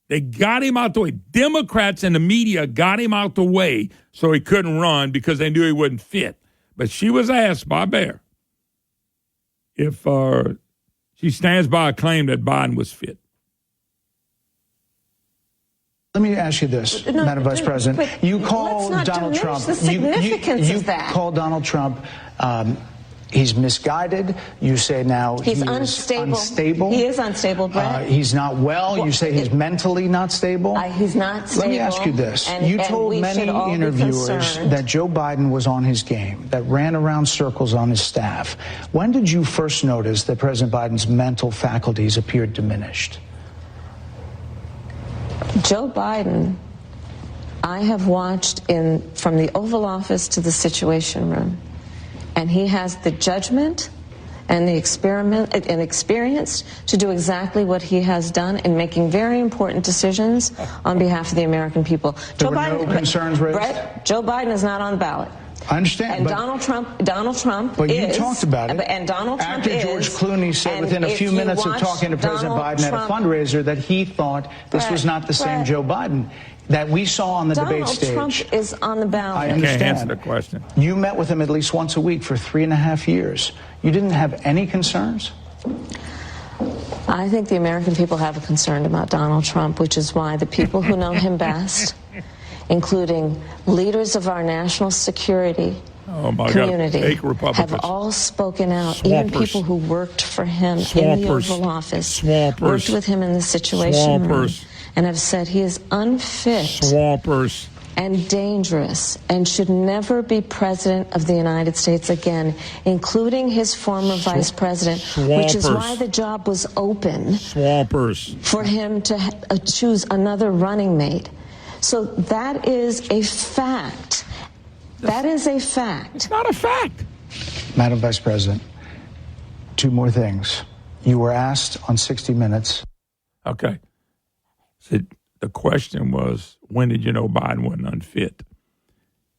They got him out the way. Democrats and the media got him out the way so he couldn't run because they knew he wasn't fit. But she was asked by Bear if she stands by a claim that Biden was fit. Let me ask you this, Madam Vice President. You call Donald Trump. You call Donald Trump. He's misguided. You say now he's unstable. He is unstable, Brett. He's not well. You say he's mentally not stable. He's not stable. Let me ask you this. You told many interviewers that Joe Biden was on his game, that ran around circles on his staff. When did you first notice that President Biden's mental faculties appeared diminished? Joe Biden, I have watched from the Oval Office to the Situation Room, and he has the judgment and the experience to do exactly what he has done in making very important decisions on behalf of the American people. There were no concerns raised? Brett, Joe Biden is not on the ballot. I understand. And Donald Trump but is. You talked about it. And Donald Trump After George Clooney said within a few minutes of talking to President Biden at a fundraiser that he thought this was not the same Joe Biden that we saw on the debate stage. Donald Trump is on the ballot. I understand. Can't answer the question. You met with him at least once a week for 3.5 years. You didn't have any concerns? I think the American people have a concern about Donald Trump, which is why the people who know him best, including leaders of our national security community, have all spoken out. Even people who worked for him in the Oval Office, worked with him in the Situation Room, and have said he is unfit and dangerous and should never be president of the United States again, including his former vice president, which is why the job was open for him to choose another running mate. So that is a fact. That is a fact. It's not a fact. Madam Vice President, 2 more things. You were asked on 60 Minutes. Okay. So the question was, when did you know Biden wasn't unfit?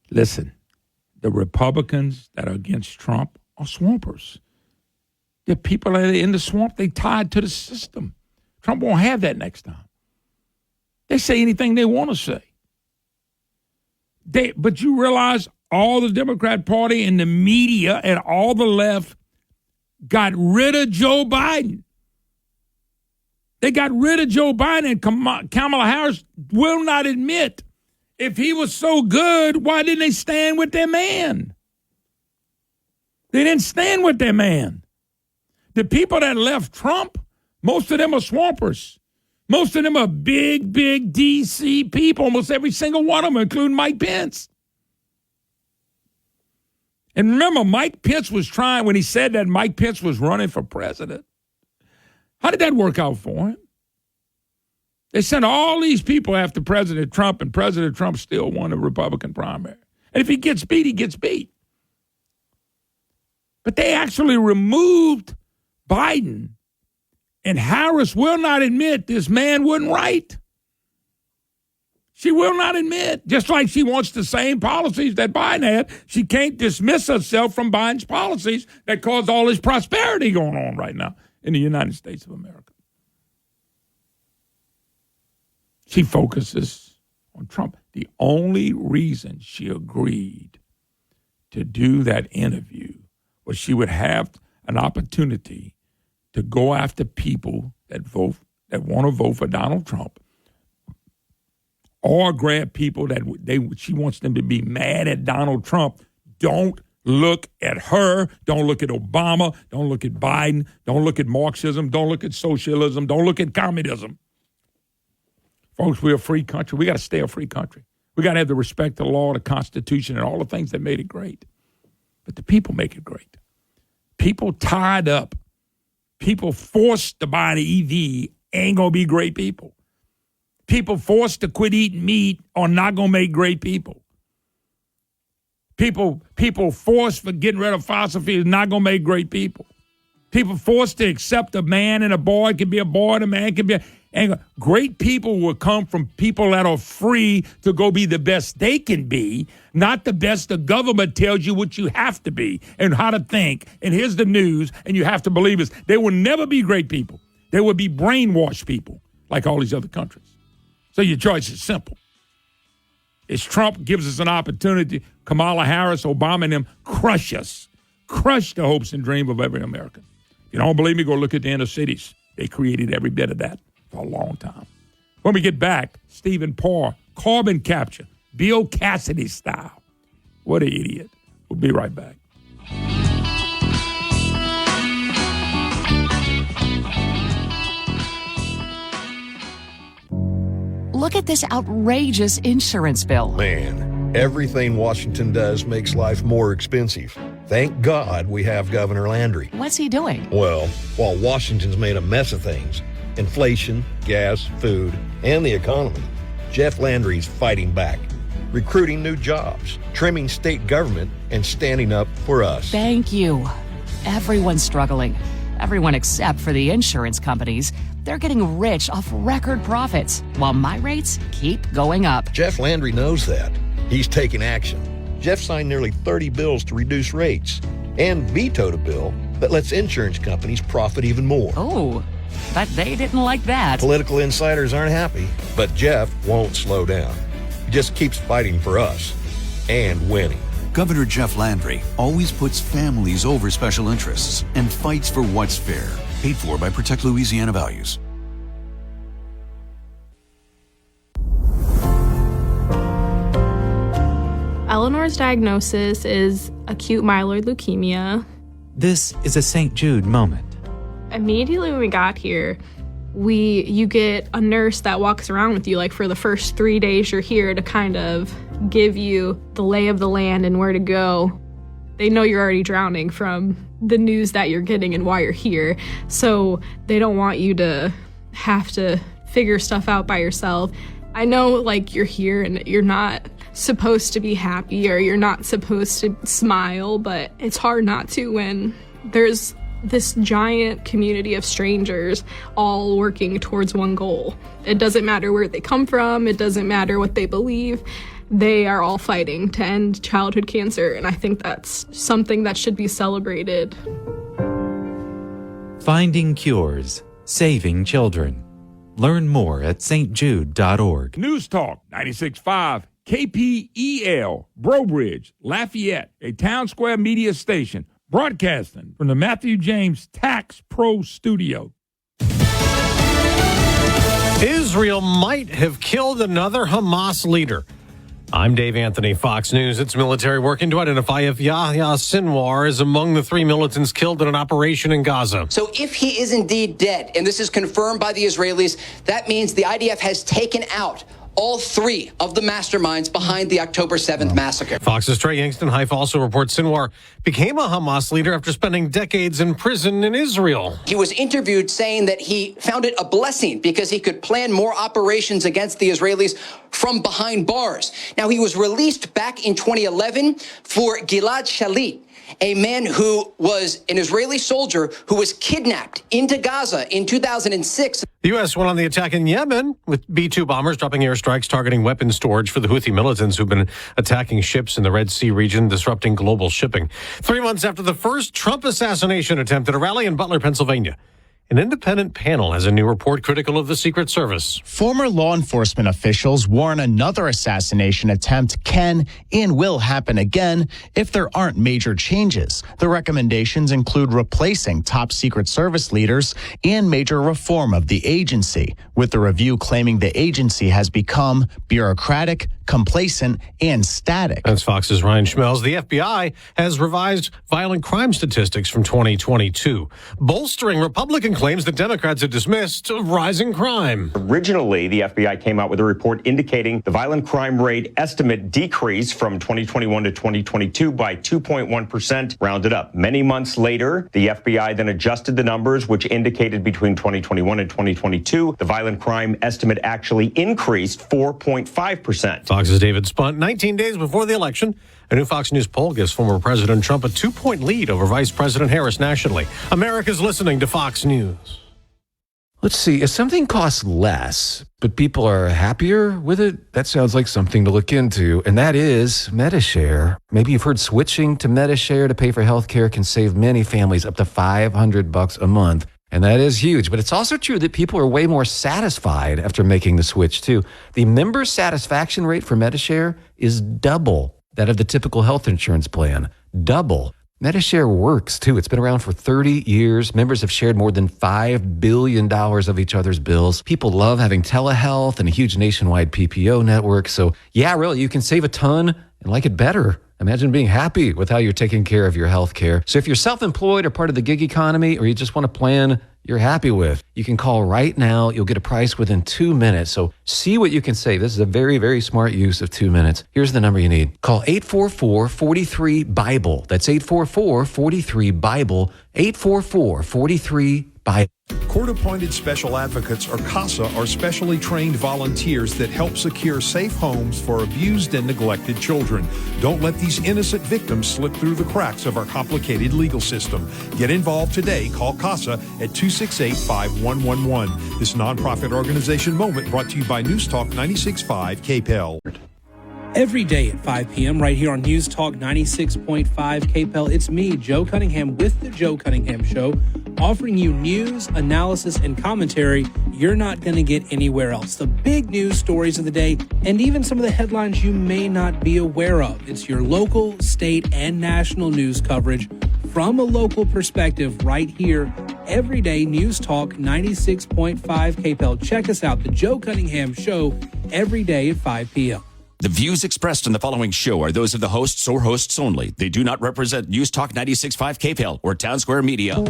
Listen, the Republicans that are against Trump are swampers. The people that are in the swamp, they tied to the system. Trump won't have that next time. They say anything they want to say. But you realize all the Democrat Party and the media and all the left got rid of Joe Biden. They got rid of Joe Biden, and Kamala Harris will not admit, if he was so good, why didn't they stand with their man? They didn't stand with their man. The people that left Trump, most of them are swampers. Most of them are big, big D.C. people, almost every single one of them, including Mike Pence. And remember, Mike Pence was trying, when he said that Mike Pence was running for president. How did that work out for him? They sent all these people after President Trump, and President Trump still won the Republican primary. And if he gets beat, he gets beat. But they actually removed Biden. And Harris will not admit this man wasn't right. She will not admit, just like she wants the same policies that Biden had, she can't dismiss herself from Biden's policies that caused all this prosperity going on right now in the United States of America. She focuses on Trump. The only reason she agreed to do that interview was she would have an opportunity to go after people that want to vote for Donald Trump, or grab people that she wants them to be mad at Donald Trump. Don't look at her. Don't look at Obama. Don't look at Biden. Don't look at Marxism. Don't look at socialism. Don't look at communism. Folks, we're a free country. We got to stay a free country. We got to have the respect of the law, the Constitution, and all the things that made it great. But the people make it great. People tied up. People forced to buy an EV ain't going to be great people. People forced to quit eating meat are not going to make great people. People forced for getting rid of fossil fuels not going to make great people. People forced to accept a man and a boy. It can be a boy and a man can be and great people will come from people that are free to go be the best they can be, not the best the government tells you what you have to be and how to think. And here's the news, and you have to believe this. They will never be great people. They will be brainwashed people like all these other countries. So your choice is simple. It's Trump gives us an opportunity. Kamala Harris, Obama, and them crush us. Crush the hopes and dreams of every American. If you don't believe me, go look at the inner cities. They created every bit of that for a long time. When we get back, Stephen Parr, carbon capture, Bill Cassidy style. What an idiot. We'll be right back. Look at this outrageous insurance bill. Man, everything Washington does makes life more expensive. Thank God we have Governor Landry. What's he doing? Well, while Washington's made a mess of things, inflation, gas, food, and the economy, Jeff Landry's fighting back, recruiting new jobs, trimming state government, and standing up for us. Thank you. everyone's struggling. Everyone except for the insurance companies. They're getting rich off record profits, while my rates keep going up. Jeff Landry knows that. He's taking action. Jeff signed nearly 30 bills to reduce rates and vetoed a bill that lets insurance companies profit even more. Oh, but they didn't like that. Political insiders aren't happy, but Jeff won't slow down. He just keeps fighting for us and winning. Governor Jeff Landry always puts families over special interests and fights for what's fair. Paid for by Protect Louisiana Values. Eleanor's diagnosis is acute myeloid leukemia. This is a St. Jude moment. Immediately when we got here, you get a nurse that walks around with you like for the first 3 days you're here to kind of give you the lay of the land and where to go. They know you're already drowning from the news that you're getting and why you're here. So they don't want you to have to figure stuff out by yourself. I know like you're here and you're not supposed to be happy or you're not supposed to smile, but it's hard not to when there's this giant community of strangers all working towards one goal. It doesn't matter where they come from. It doesn't matter what they believe. They are all fighting to end childhood cancer, and I think that's something that should be celebrated. Finding cures, saving children. Learn more at stjude.org. News Talk 96.5 KPEL, Brobridge, Lafayette, a Town Square media station, broadcasting from the Matthew James Tax Pro Studio. Israel might have killed another Hamas leader. I'm Dave Anthony, Fox News. Its military working to identify if Yahya Sinwar is among the 3 militants killed in an operation in Gaza. So if he is indeed dead, and this is confirmed by the Israelis, that means the IDF has taken out all 3 of the masterminds behind the October 7th massacre. Fox's Trey Yangston Hife also reports Sinwar became a Hamas leader after spending decades in prison in Israel. He was interviewed saying that he found it a blessing because he could plan more operations against the Israelis from behind bars. Now, he was released back in 2011 for Gilad Shalit, a man who was an Israeli soldier who was kidnapped into Gaza in 2006. The U.S. went on the attack in Yemen with B-2 bombers dropping airstrikes targeting weapons storage for the Houthi militants who've been attacking ships in the Red Sea region, disrupting global shipping. 3 months after the first Trump assassination attempt at a rally in Butler, Pennsylvania, an independent panel has a new report critical of the Secret Service. Former law enforcement officials warn another assassination attempt can and will happen again if there aren't major changes. The recommendations include replacing top Secret Service leaders and major reform of the agency, with the review claiming the agency has become bureaucratic, complacent, and static. That's Fox's Ryan Schmelz. The FBI has revised violent crime statistics from 2022, bolstering Republican claims that Democrats had dismissed of rising crime. Originally, the FBI came out with a report indicating the violent crime rate estimate decreased from 2021 to 2022 by 2.1%, rounded up. Many months later, the FBI then adjusted the numbers, which indicated between 2021 and 2022, the violent crime estimate actually increased 4.5%. Fox's David Spunt. 19 days before the election, a new Fox News poll gives former President Trump a 2-point lead over Vice President Harris nationally. America's listening to Fox News. Let's see, if something costs less, but people are happier with it, that sounds like something to look into, and that is Medi-Share. Maybe you've heard switching to Medi-Share to pay for healthcare can save many families up to $500 a month. And that is huge. But it's also true that people are way more satisfied after making the switch, too. The member satisfaction rate for Medi-Share is double that of the typical health insurance plan. Double. Medi-Share works, too. It's been around for 30 years. Members have shared more than $5 billion of each other's bills. People love having telehealth and a huge nationwide PPO network. So, yeah, really, you can save a ton and like it better. Imagine being happy with how you're taking care of your health care. So if you're self-employed or part of the gig economy, or you just want a plan you're happy with, you can call right now. You'll get a price within 2 minutes. So see what you can save. This is a very, very smart use of 2 minutes. Here's the number you need. Call 844-43-BIBLE. That's 844-43-BIBLE. 844-43-BIBLE. Court-appointed special advocates, or CASA, are specially trained volunteers that help secure safe homes for abused and neglected children. Don't let these innocent victims slip through the cracks of our complicated legal system. Get involved today. Call CASA at 268-5111. This nonprofit organization moment brought to you by News Talk 96.5 KPEL. Every day at 5 p.m. right here on News Talk 96.5 KPEL, it's me, Joe Cunningham, with The Joe Cunningham Show, offering you news, analysis, and commentary you're not going to get anywhere else. The big news stories of the day, and even some of the headlines you may not be aware of. It's your local, state, and national news coverage from a local perspective right here. Every day, News Talk 96.5 KPEL. Check us out, The Joe Cunningham Show, every day at 5 p.m. The views expressed in the following show are those of the hosts or hosts only. They do not represent News Talk 96.5 KPEL or Town Square Media.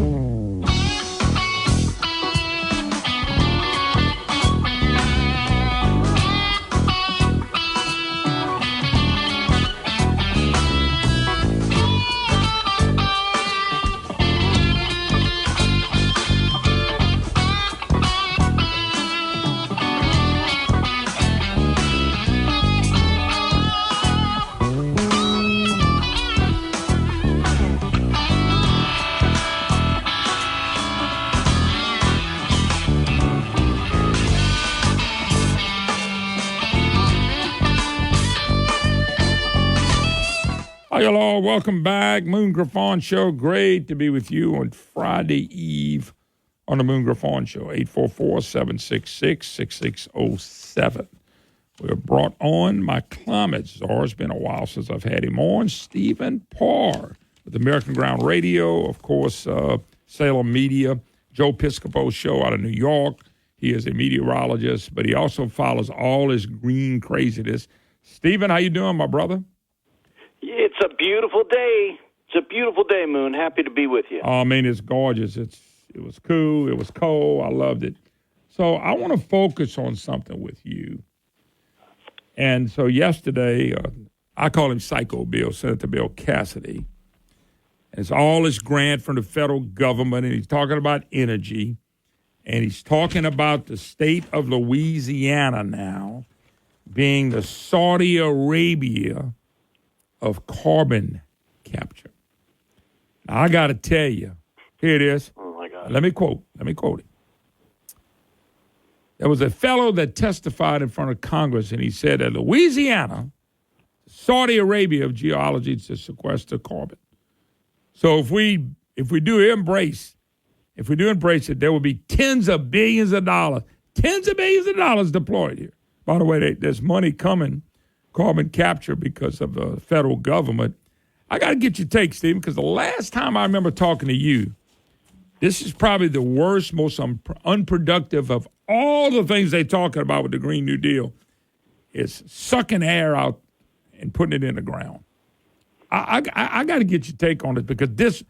Hello, welcome back. Moon Griffon Show. Great to be with you on Friday Eve on the Moon Griffon Show. 844-766-6607. We have brought on my climate czar. It's been a while since I've had him on. Stephen Parr with American Ground Radio, of course, Salem Media, Joe Piscopo's show out of New York. He is a meteorologist, but he also follows all his green craziness. Stephen, how you doing, my brother? It's a beautiful day. It's a beautiful day, Moon. Happy to be with you. I mean, it's gorgeous. It was cool. It was cold. I loved it. So I want to focus on something with you. And so yesterday, I call him Psycho Bill, Senator Bill Cassidy. And it's all this grant from the federal government, and he's talking about energy. And he's talking about the state of Louisiana now being the Saudi Arabia of carbon capture. Now, I got to tell you, here it is. Oh, my God. Let me quote it. There was a fellow that testified in front of Congress, and he said that Louisiana, Saudi Arabia of geology to sequester carbon. So if we do embrace it, there will be tens of billions of dollars deployed here. By the way, there's money coming, carbon capture, because of the federal government. I got to get your take, Stephen, because the last time I remember talking to you, this is probably the worst, most unproductive of all the things they're talking about with the Green New Deal. It's sucking air out and putting it in the ground. I got to get your take on it, because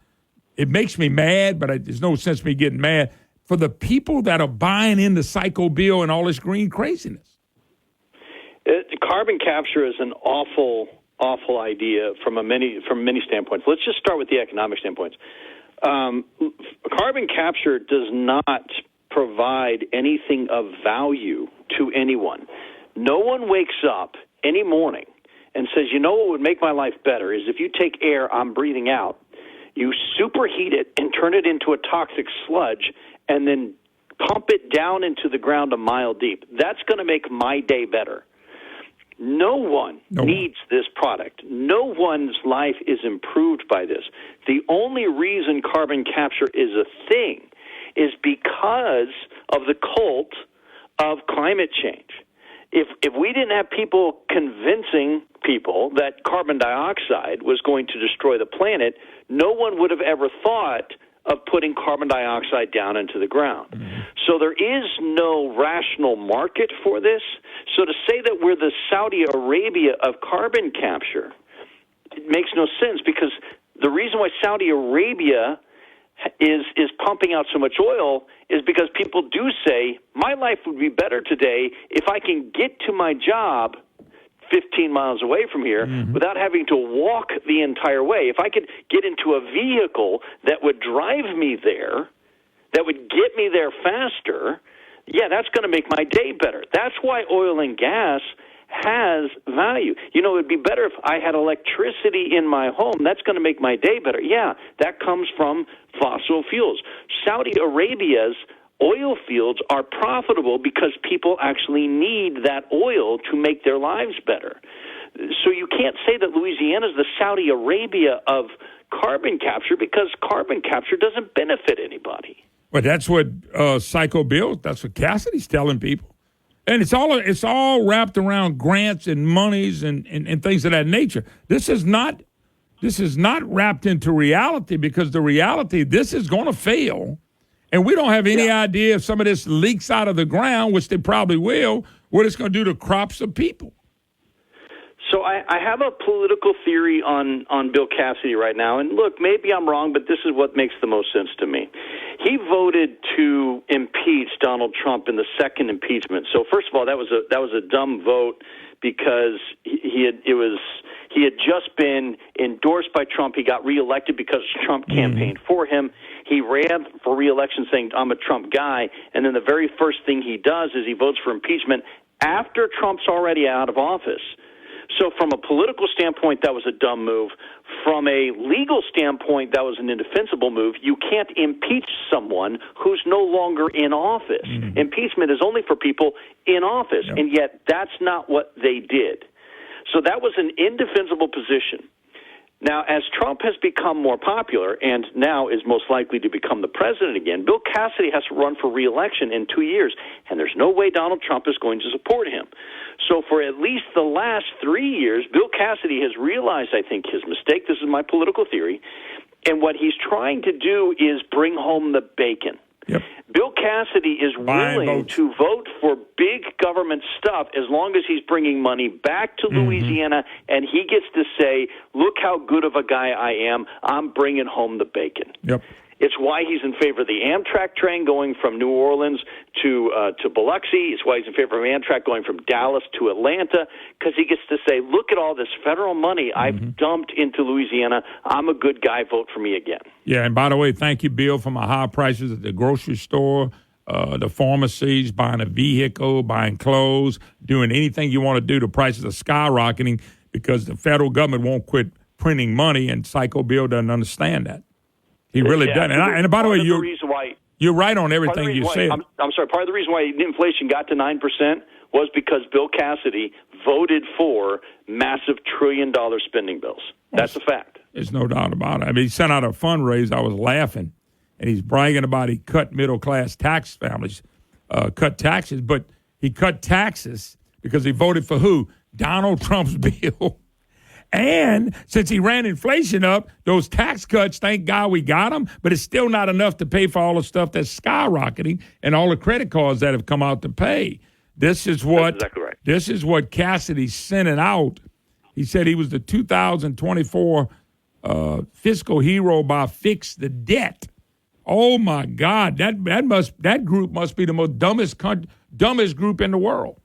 it makes me mad, but there's no sense me getting mad for the people that are buying into Psycho Bill and all this green craziness. Carbon capture is an awful idea from many standpoints. Let's just start with the economic standpoints. Carbon capture does not provide anything of value to anyone. No one wakes up any morning and says, you know what would make my life better is if you take air I'm breathing out, you superheat it and turn it into a toxic sludge, and then pump it down into the ground a mile deep. That's going to make my day better. No one needs this product. No one's life is improved by this. The only reason carbon capture is a thing is because of the cult of climate change. If we didn't have people convincing people that carbon dioxide was going to destroy the planet, no one would have ever thought of putting carbon dioxide down into the ground. Mm-hmm. So there is no rational market for this. So to say that we're the Saudi Arabia of carbon capture, it makes no sense, because the reason why Saudi Arabia is pumping out so much oil is because people do say, my life would be better today if I can get to my job 15 miles away from here without having to walk the entire way. If I could get into a vehicle that would drive me there, that would get get me there faster, yeah, that's going to make my day better. That's why oil and gas has value. You know, it would be better if I had electricity in my home. That's going to make my day better. Yeah, that comes from fossil fuels. Saudi Arabia's oil fields are profitable because people actually need that oil to make their lives better. So you can't say that Louisiana is the Saudi Arabia of carbon capture, because carbon capture doesn't benefit anybody. But that's what Psycho Bill, that's what Cassidy's telling people. And it's all wrapped around grants and monies and things of that nature. This is not wrapped into reality, because the reality, this is going to fail. And we don't have any idea if some of this leaks out of the ground, which they probably will, what it's going to do to crops of people. So I have a political theory on Bill Cassidy right now, and look, maybe I'm wrong, but this is what makes the most sense to me. He voted to impeach Donald Trump in the second impeachment. So first of all, that was a dumb vote, because he had just been endorsed by Trump. He got reelected because Trump campaigned for him. He ran for reelection saying, I'm a Trump guy, and then the very first thing he does is he votes for impeachment after Trump's already out of office. So from a political standpoint, that was a dumb move. From a legal standpoint, that was an indefensible move. You can't impeach someone who's no longer in office. Mm-hmm. Impeachment is only for people in office, and yet that's not what they did. So that was an indefensible position. Now, as Trump has become more popular and now is most likely to become the president again, Bill Cassidy has to run for re-election in 2 years, and there's no way Donald Trump is going to support him. So for at least the last 3 years, Bill Cassidy has realized, I think, his mistake. This is my political theory. And what he's trying to do is bring home the bacon. Yep. Bill Cassidy is willing to vote for big government stuff as long as he's bringing money back to Louisiana, and he gets to say, look how good of a guy I am. I'm bringing home the bacon. Yep. It's why he's in favor of the Amtrak train going from New Orleans to Biloxi. It's why he's in favor of Amtrak going from Dallas to Atlanta, because he gets to say, look at all this federal money I've dumped into Louisiana. I'm a good guy. Vote for me again. Yeah, and by the way, thank you, Bill, for my high prices at the grocery store, the pharmacies, buying a vehicle, buying clothes, doing anything you want to do. The prices are skyrocketing because the federal government won't quit printing money, and Psycho Bill doesn't understand that. He really doesn't. And by the way, you're right on everything you said. I'm sorry. Part of the reason why inflation got to 9% was because Bill Cassidy voted for massive trillion-dollar spending bills. That's a fact. There's no doubt about it. I mean, he sent out a fundraiser. I was laughing, and he's bragging about he cut middle-class tax families, cut taxes. But he cut taxes because he voted for who? Donald Trump's bill. And since he ran inflation up, those tax cuts, thank God we got them, but it's still not enough to pay for all the stuff that's skyrocketing and all the credit cards that have come out to pay. This is what That's exactly right. This is what Cassidy's sending out. He said he was the 2024 fiscal hero by Fix the Debt. Oh my God, that group must be the most dumbest group in the world.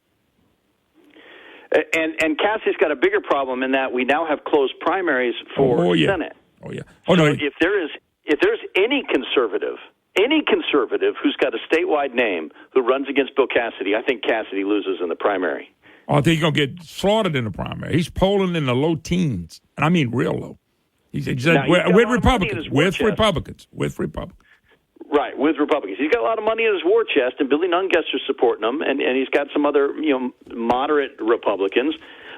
And Cassie's got a bigger problem in that we now have closed primaries for Senate. Oh yeah. So if there's any conservative who's got a statewide name who runs against Bill Cassidy, I think Cassidy loses in the primary. Oh, I think he's gonna get slaughtered in the primary. He's polling in the low teens, and I mean real low. He said with Republicans. Right, with Republicans. He's got a lot of money in his war chest, and Billy Nungesser's supporting him, and he's got some other moderate Republicans.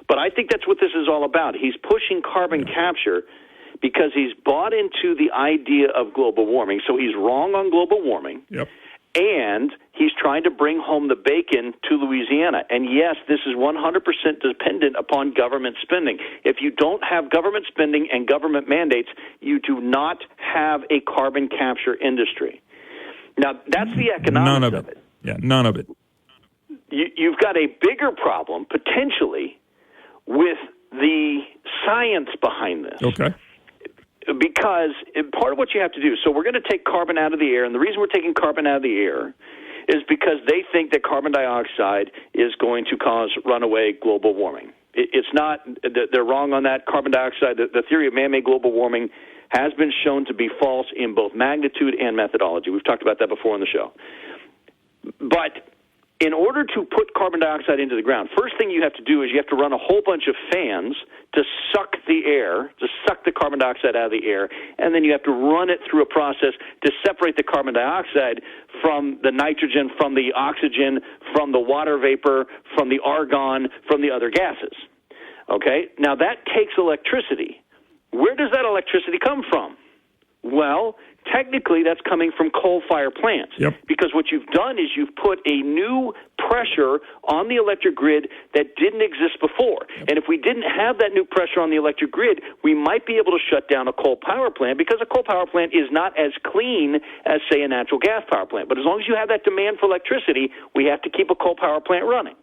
But I think that's what this is all about. He's pushing carbon capture because he's bought into the idea of global warming. So he's wrong on global warming. Yep. And he's trying to bring home the bacon to Louisiana. And yes, this is 100% dependent upon government spending. If you don't have government spending and government mandates, you do not have a carbon capture industry. Now, that's the economics of it. Yeah, none of it. You've got a bigger problem, potentially, with the science behind this. Okay. Because part of what you have to do, so we're going to take carbon out of the air, and the reason we're taking carbon out of the air is because they think that carbon dioxide is going to cause runaway global warming. It's not, they're wrong on that. Carbon dioxide, the theory of man-made global warming has been shown to be false in both magnitude and methodology. We've talked about that before on the show. But in order to put carbon dioxide into the ground, first thing you have to do is you have to run a whole bunch of fans to suck the air, to suck the carbon dioxide out of the air, and then you have to run it through a process to separate the carbon dioxide from the nitrogen, from the oxygen, from the water vapor, from the argon, from the other gases. Okay? Now that takes electricity. Where does that electricity come from? Well, technically that's coming from coal-fired plants. Yep. Because what you've done is you've put a new pressure on the electric grid that didn't exist before. Yep. And if we didn't have that new pressure on the electric grid, we might be able to shut down a coal power plant, because a coal power plant is not as clean as, say, a natural gas power plant. But as long as you have that demand for electricity, we have to keep a coal power plant running.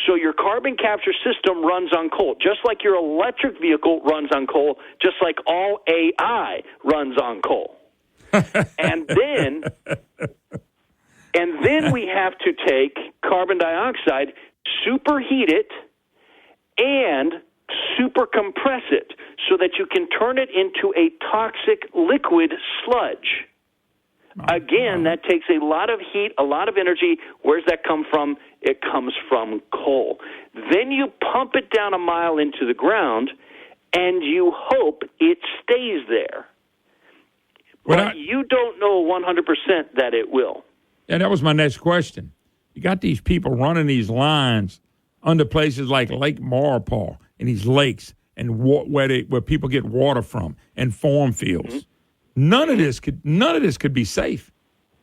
So your carbon capture system runs on coal, just like your electric vehicle runs on coal, just like all AI runs on coal. and then we have to take carbon dioxide, superheat it, and super compress it so that you can turn it into a toxic liquid sludge. Again, that takes a lot of heat, a lot of energy. Where's that come from? It comes from coal. Then you pump it down a mile into the ground, and you hope it stays there. But you don't know 100% that it will. And that was my next question. You got these people running these lines under places like Lake Maurepas and these lakes and where people get water from and farm fields. Mm-hmm. None of this could be safe.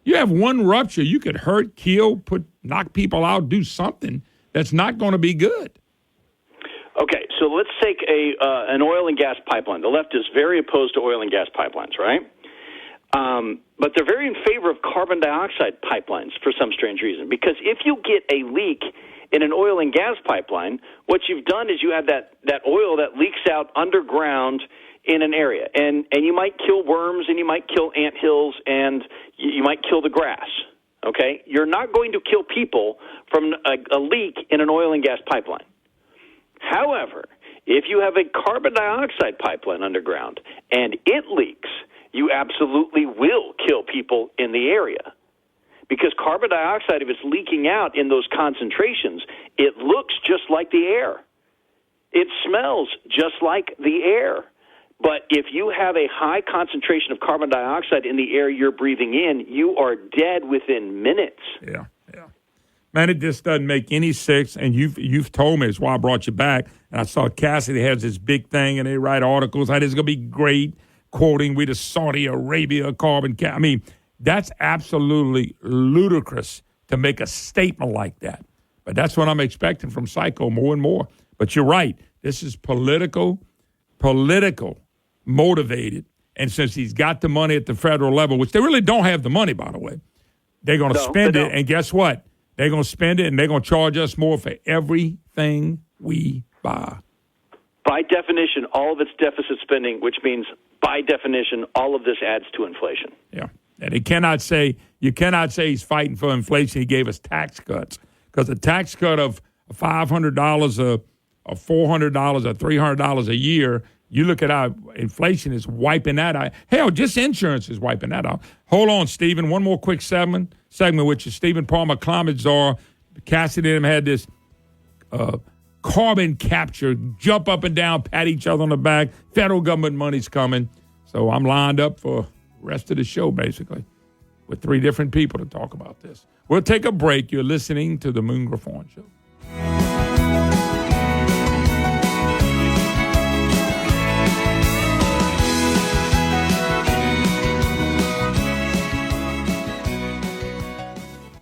You have one rupture, you could hurt, kill, knock people out, do something that's not going to be good. Okay, so let's take an oil and gas pipeline. The left is very opposed to oil and gas pipelines, right? But they're very in favor of carbon dioxide pipelines for some strange reason. Because if you get a leak in an oil and gas pipeline, what you've done is you have that oil that leaks out underground in an area. And you might kill worms, and you might kill anthills, and you might kill the grass. Okay? You're not going to kill people from a leak in an oil and gas pipeline. However, if you have a carbon dioxide pipeline underground and it leaks, you absolutely will kill people in the area. Because carbon dioxide, if it's leaking out in those concentrations, it looks just like the air. It smells just like the air. But if you have a high concentration of carbon dioxide in the air you're breathing in, you are dead within minutes. Yeah. Man, it just doesn't make any sense, and you've told me. It's why I brought you back. And I saw Cassidy has this big thing, and they write articles. It's going to be great, quoting we the Saudi Arabia carbon cap. I mean, that's absolutely ludicrous to make a statement like that. But that's what I'm expecting from Psycho more and more. But you're right. This is political motivated. And since he's got the money at the federal level, which they really don't have the money, by the way, they're going to spend it. And guess what? They're going to spend it, and they're going to charge us more for everything we buy. By definition, all of it's deficit spending, which means, by definition, all of this adds to inflation. Yeah. And you cannot say he's fighting for inflation. He gave us tax cuts. Because a tax cut of $500 or $400 or $300 a year, you look at our inflation is wiping that out. Hell, just insurance is wiping that out. Hold on, Stephen. One more quick segment, which is Stephen Palmer, climate czar. Cassidy and him had this carbon capture, jump up and down, pat each other on the back. Federal government money's coming. So I'm lined up for the rest of the show, basically, with 3 different people to talk about this. We'll take a break. You're listening to The Moon Griffon Show.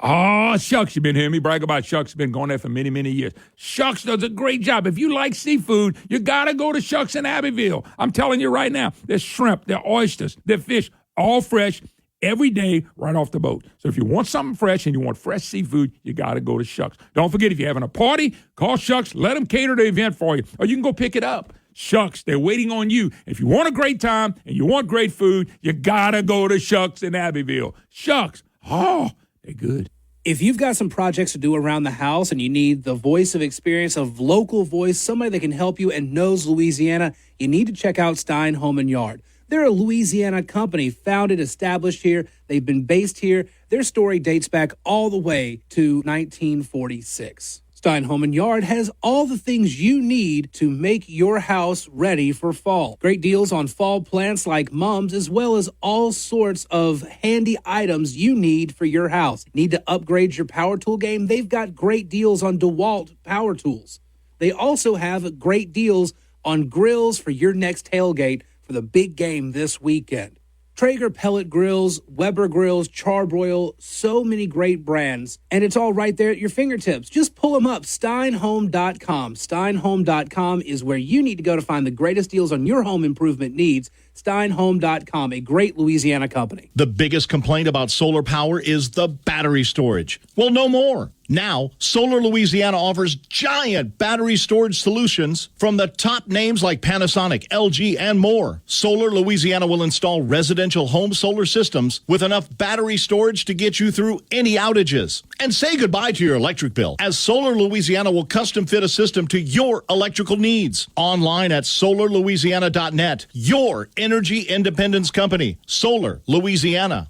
Oh, Shucks, you've been hearing me brag about Shucks. Been going there for many, many years. Shucks does a great job. If you like seafood, you got to go to Shucks in Abbeville. I'm telling you right now, there's shrimp, there's oysters, there's fish, all fresh every day right off the boat. So if you want something fresh and you want fresh seafood, you got to go to Shucks. Don't forget, if you're having a party, call Shucks. Let them cater the event for you. Or you can go pick it up. Shucks, they're waiting on you. If you want a great time and you want great food, you got to go to Shucks in Abbeville. Shucks, they're good. If you've got some projects to do around the house and you need the voice of experience, of local voice, somebody that can help you and knows Louisiana, you need to check out Stein Home & Yard. They're a Louisiana company, founded, established here. They've been based here. Their story dates back all the way to 1946. Stein Home & Yard has all the things you need to make your house ready for fall. Great deals on fall plants like mums, as well as all sorts of handy items you need for your house. Need to upgrade your power tool game? They've got great deals on DeWalt power tools. They also have great deals on grills for your next tailgate for the big game this weekend. Traeger pellet grills, Weber grills, Charbroil, so many great brands, and it's all right there at your fingertips. Just pull them up, steinhome.com. Steinhome.com is where you need to go to find the greatest deals on your home improvement needs. Steinhome.com, a great Louisiana company. The biggest complaint about solar power is the battery storage. Well, no more. Now, Solar Louisiana offers giant battery storage solutions from the top names like Panasonic, LG, and more. Solar Louisiana will install residential home solar systems with enough battery storage to get you through any outages. And say goodbye to your electric bill, as Solar Louisiana will custom fit a system to your electrical needs. Online at solarlouisiana.net. Your energy independence company, Solar Louisiana.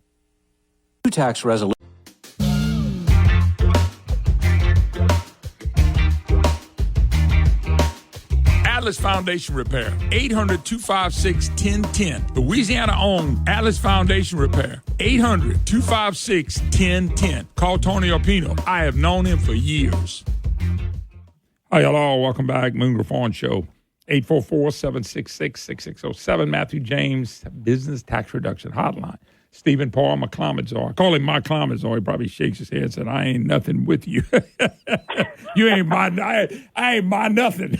Tax resolution. Atlas Foundation Repair, 800-256-1010. Louisiana-owned Atlas Foundation Repair, 800-256-1010. Call Tony Arpino. I have known him for years. Hi, hello. Welcome back. Moon Griffon Show, 844-766-6607. Matthew James, Business Tax Reduction Hotline. Stephen Paul, my Clomazar. I call him my Clomazar. He probably shakes his head and said, I ain't nothing with you. You ain't my, I ain't my nothing.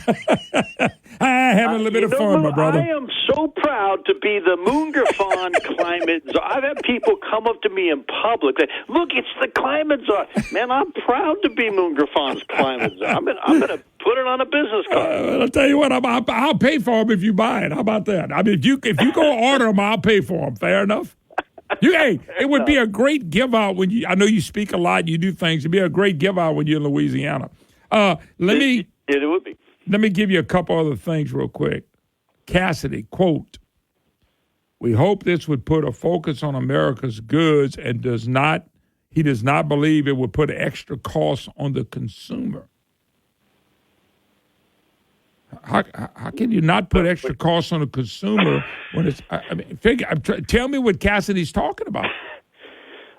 I having a little bit of fun, my brother. I am so proud to be the Moon Griffon climate czar. I've had people come up to me in public and look, it's the climate czar. Man, I'm proud to be Moon Griffon's climate czar. I'm going to put it on a business card. I'll tell you what, I'll pay for them if you buy it. How about that? I mean, if you go order them, I'll pay for them. Fair enough? Hey, it would be a great give out when you. I know you speak a lot, you do things. It'd be a great give out when you're in Louisiana. It would be. Let me give you a couple other things real quick. Cassidy, quote, "We hope this would put a focus on America's goods and he does not believe it would put extra costs on the consumer." How can you not put extra costs on the consumer when it's? Tell me what Cassidy's talking about.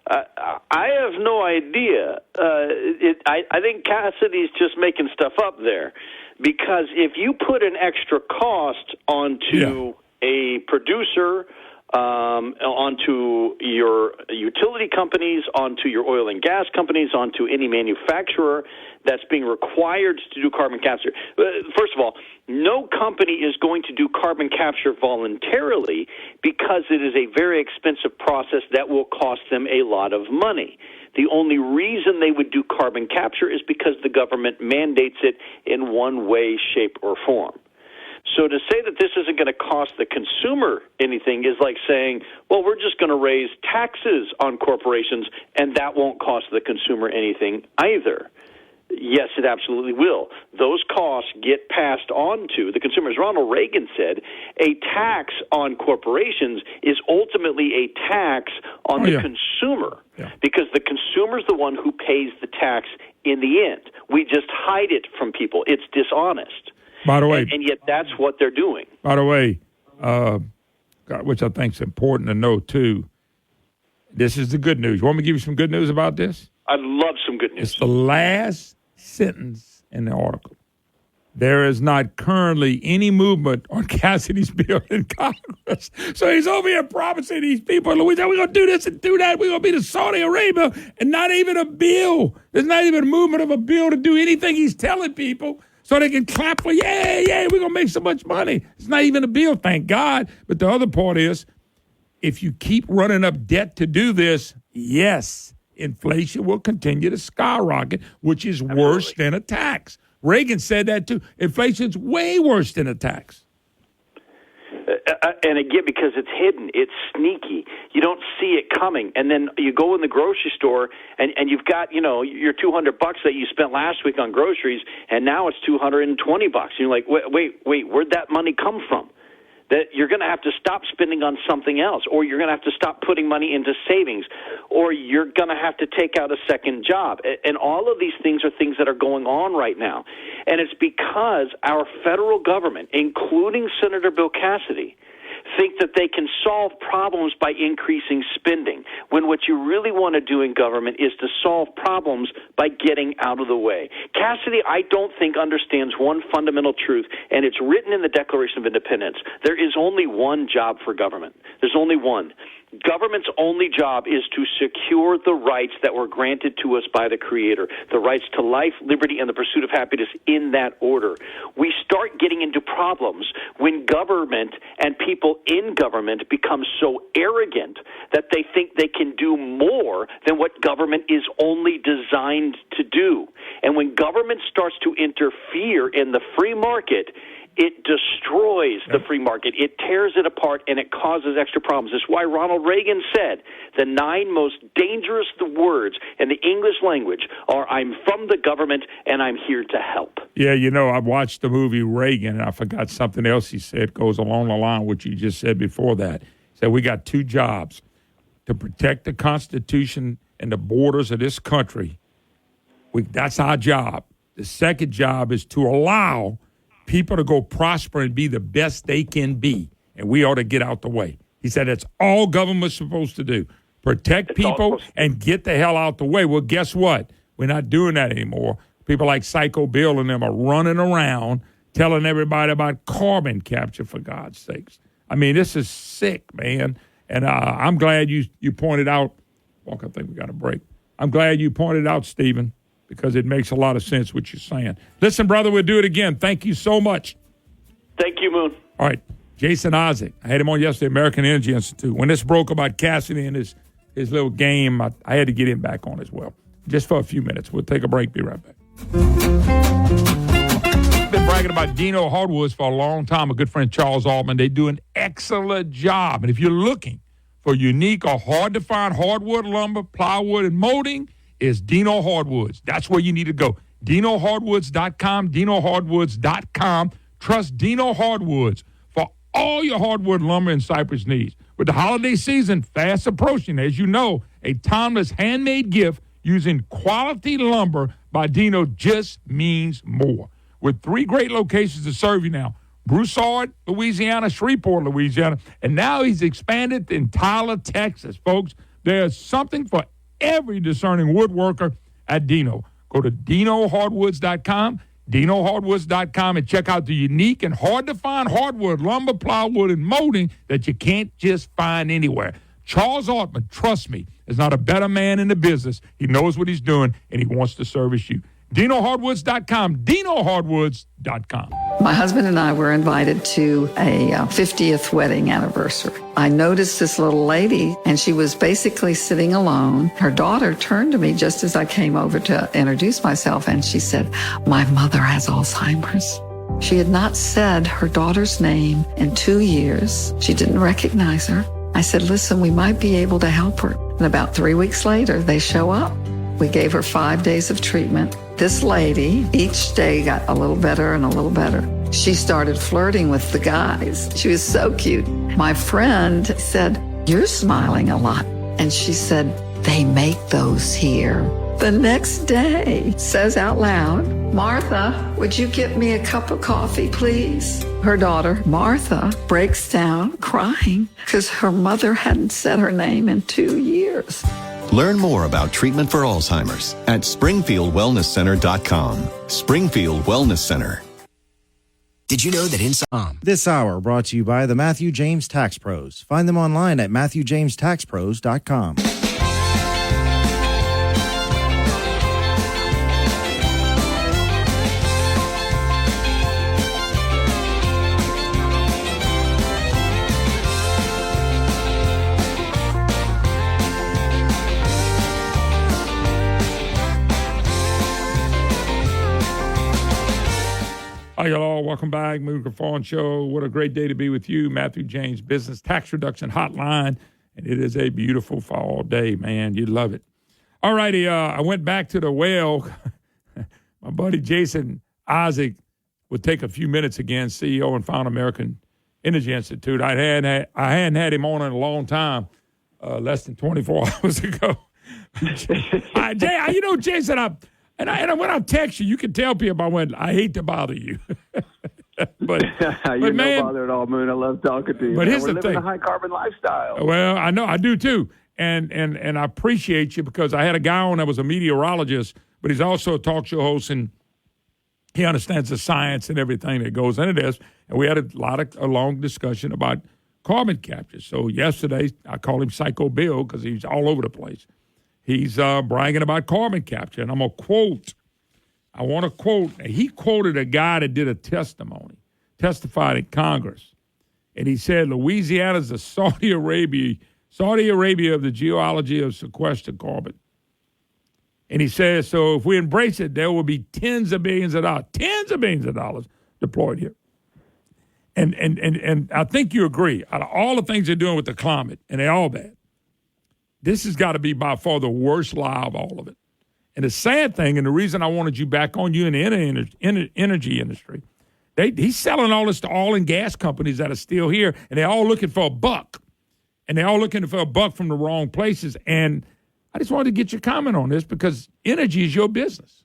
I have no idea. I think Cassidy's just making stuff up there, because if you put an extra cost onto a producer, onto your utility companies, onto your oil and gas companies, onto any manufacturer that's being required to do carbon capture. First of all, no company is going to do carbon capture voluntarily, because it is a very expensive process that will cost them a lot of money. The only reason they would do carbon capture is because the government mandates it in one way, shape, or form. So to say that this isn't going to cost the consumer anything is like saying, well, we're just going to raise taxes on corporations and that won't cost the consumer anything either. Yes, it absolutely will. Those costs get passed on to the consumers. Ronald Reagan said a tax on corporations is ultimately a tax on the consumer, because the consumer is the one who pays the tax in the end. We just hide it from people. It's dishonest. By the way, and yet that's what they're doing. By the way, which I think is important to know too, this is the good news. You want me to give you some good news about this? I'd love some good news. It's the last sentence in the article. There is not currently any movement on Cassidy's bill in Congress. So he's over here promising these people in Louisiana, we're going to do this and do that. We're going to be the Saudi Arabia, and not even a bill. There's not even a movement of a bill to do anything he's telling people, so they can clap for, yay, we're going to make so much money. It's not even a bill, thank God. But the other part is, if you keep running up debt to do this, yes, inflation will continue to skyrocket, which is worse than a tax. Reagan said that too. Inflation's way worse than a tax. And again, because it's hidden, it's sneaky. You don't see it coming. And then you go in the grocery store and you've got, your $200 that you spent last week on groceries, and now it's $220. And you're like, wait, where'd that money come from? that you're going to have to stop spending on something else, or you're going to have to stop putting money into savings, or you're going to have to take out a second job. And all of these things are things that are going on right now. And it's because our federal government, including Senator Bill Cassidy, think that they can solve problems by increasing spending, when what you really want to do in government is to solve problems by getting out of the way. Cassidy, I don't think, understands one fundamental truth, and it's written in the Declaration of Independence. There is only one job for government. There's only one. Government's only job is to secure the rights that were granted to us by the Creator, the rights to life, liberty, and the pursuit of happiness in that order. We start getting into problems when government and people in government become so arrogant that they think they can do more than what government is only designed to do. And when government starts to interfere in the free market, it destroys the free market. It tears it apart, and it causes extra problems. That's why Ronald Reagan said the 9 most dangerous words in the English language are, I'm from the government, and I'm here to help. Yeah, I watched the movie Reagan, and I forgot something else he said goes along the line with what you just said before that. He said, we got 2 jobs, to protect the Constitution and the borders of this country. That's our job. The second job is to allow people to go prosper and be the best they can be, and we ought to get out the way. He said that's all government's supposed to do, protect people and get the hell out the way. Well, guess what? We're not doing that anymore. People like Psycho Bill and them are running around telling everybody about carbon capture, for God's sakes. I mean, this is sick, man. And I'm glad you pointed out, Walk, I think we got a break. I'm glad you pointed out, Stephen, because it makes a lot of sense what you're saying. Listen, brother, we'll do it again. Thank you so much. Thank you, Moon. All right. Jason Isaac. I had him on yesterday, American Energy Institute. When this broke about Cassidy and his little game, I had to get him back on as well. Just for a few minutes. We'll take a break. Be right back. I've been bragging about Dino Hardwoods for a long time. A good friend, Charles Altman. They do an excellent job. And if you're looking for unique or hard-to-find hardwood lumber, plywood, and molding, is Dino Hardwoods. That's where you need to go. DinoHardwoods.com, DinoHardwoods.com. Trust Dino Hardwoods for all your hardwood lumber and cypress needs. With the holiday season fast approaching, as you know, a timeless handmade gift using quality lumber by Dino just means more. With 3 great locations to serve you now, Broussard, Louisiana, Shreveport, Louisiana, and now he's expanded in Tyler, Texas. Folks, there's something for every discerning woodworker at Dino. Go to DinoHardwoods.com, DinoHardwoods.com, and check out the unique and hard-to-find hardwood, lumber, plywood, and molding that you can't just find anywhere. Charles Altman, trust me, is not a better man in the business. He knows what he's doing, and he wants to service you. DinoHardwoods.com, DinoHardwoods.com. My husband and I were invited to a 50th wedding anniversary. I noticed this little lady, and she was basically sitting alone. Her daughter turned to me just as I came over to introduce myself, and she said, "My mother has Alzheimer's." She had not said her daughter's name in 2 years. She didn't recognize her. I said, "Listen, we might be able to help her." And about 3 weeks later, they show up. We gave her 5 days of treatment. This lady, each day got a little better and a little better. She started flirting with the guys. She was so cute. My friend said, "You're smiling a lot." And she said, "They make those here." The next day, says out loud, "Martha, would you get me a cup of coffee, please?" Her daughter, Martha, breaks down crying because her mother hadn't said her name in 2 years. Learn more about treatment for Alzheimer's at SpringfieldWellnessCenter.com. Springfield Wellness Center. Did you know that inside this hour brought to you by the Matthew James Tax Pros. Find them online at MatthewJamesTaxPros.com. Hi, y'all. Welcome back. Moon Fawn Show. What a great day to be with you. Matthew James Business Tax Reduction Hotline. And it is a beautiful fall day, man. You'd love it. All righty. I went back to the well. My buddy Jason Isaac would take a few minutes again, CEO and founder American Energy Institute. I hadn't had him on in a long time, less than 24 hours ago. Jay, Jay said, when I text you, you can tell people I hate to bother you. but You're man, no bother at all, Moon. I love talking to you. But here's we're the living thing. a high carbon lifestyle. Well, I know I do too, and I appreciate you because I had a guy on that was a meteorologist, but he's also a talk show host, and he understands the science and everything that goes into this. And we had a long discussion about carbon capture. So yesterday, I called him Psycho Bill because he's all over the place. He's bragging about carbon capture, and I'm going to quote. I want to quote. He quoted a guy that did a testified in Congress, and he said Louisiana's the Saudi Arabia of the geology of sequestered carbon. And he says, so if we embrace it, there will be tens of billions of dollars deployed here. And I think you agree. Out of all the things they're doing with the climate, and they're all bad, this has got to be by far the worst lie of all of it. And the sad thing, and the reason I wanted you back on you in the energy industry, he's selling all this to oil and gas companies that are still here, and they're all looking for a buck. And they're all looking for a buck from the wrong places. And I just wanted to get your comment on this because energy is your business.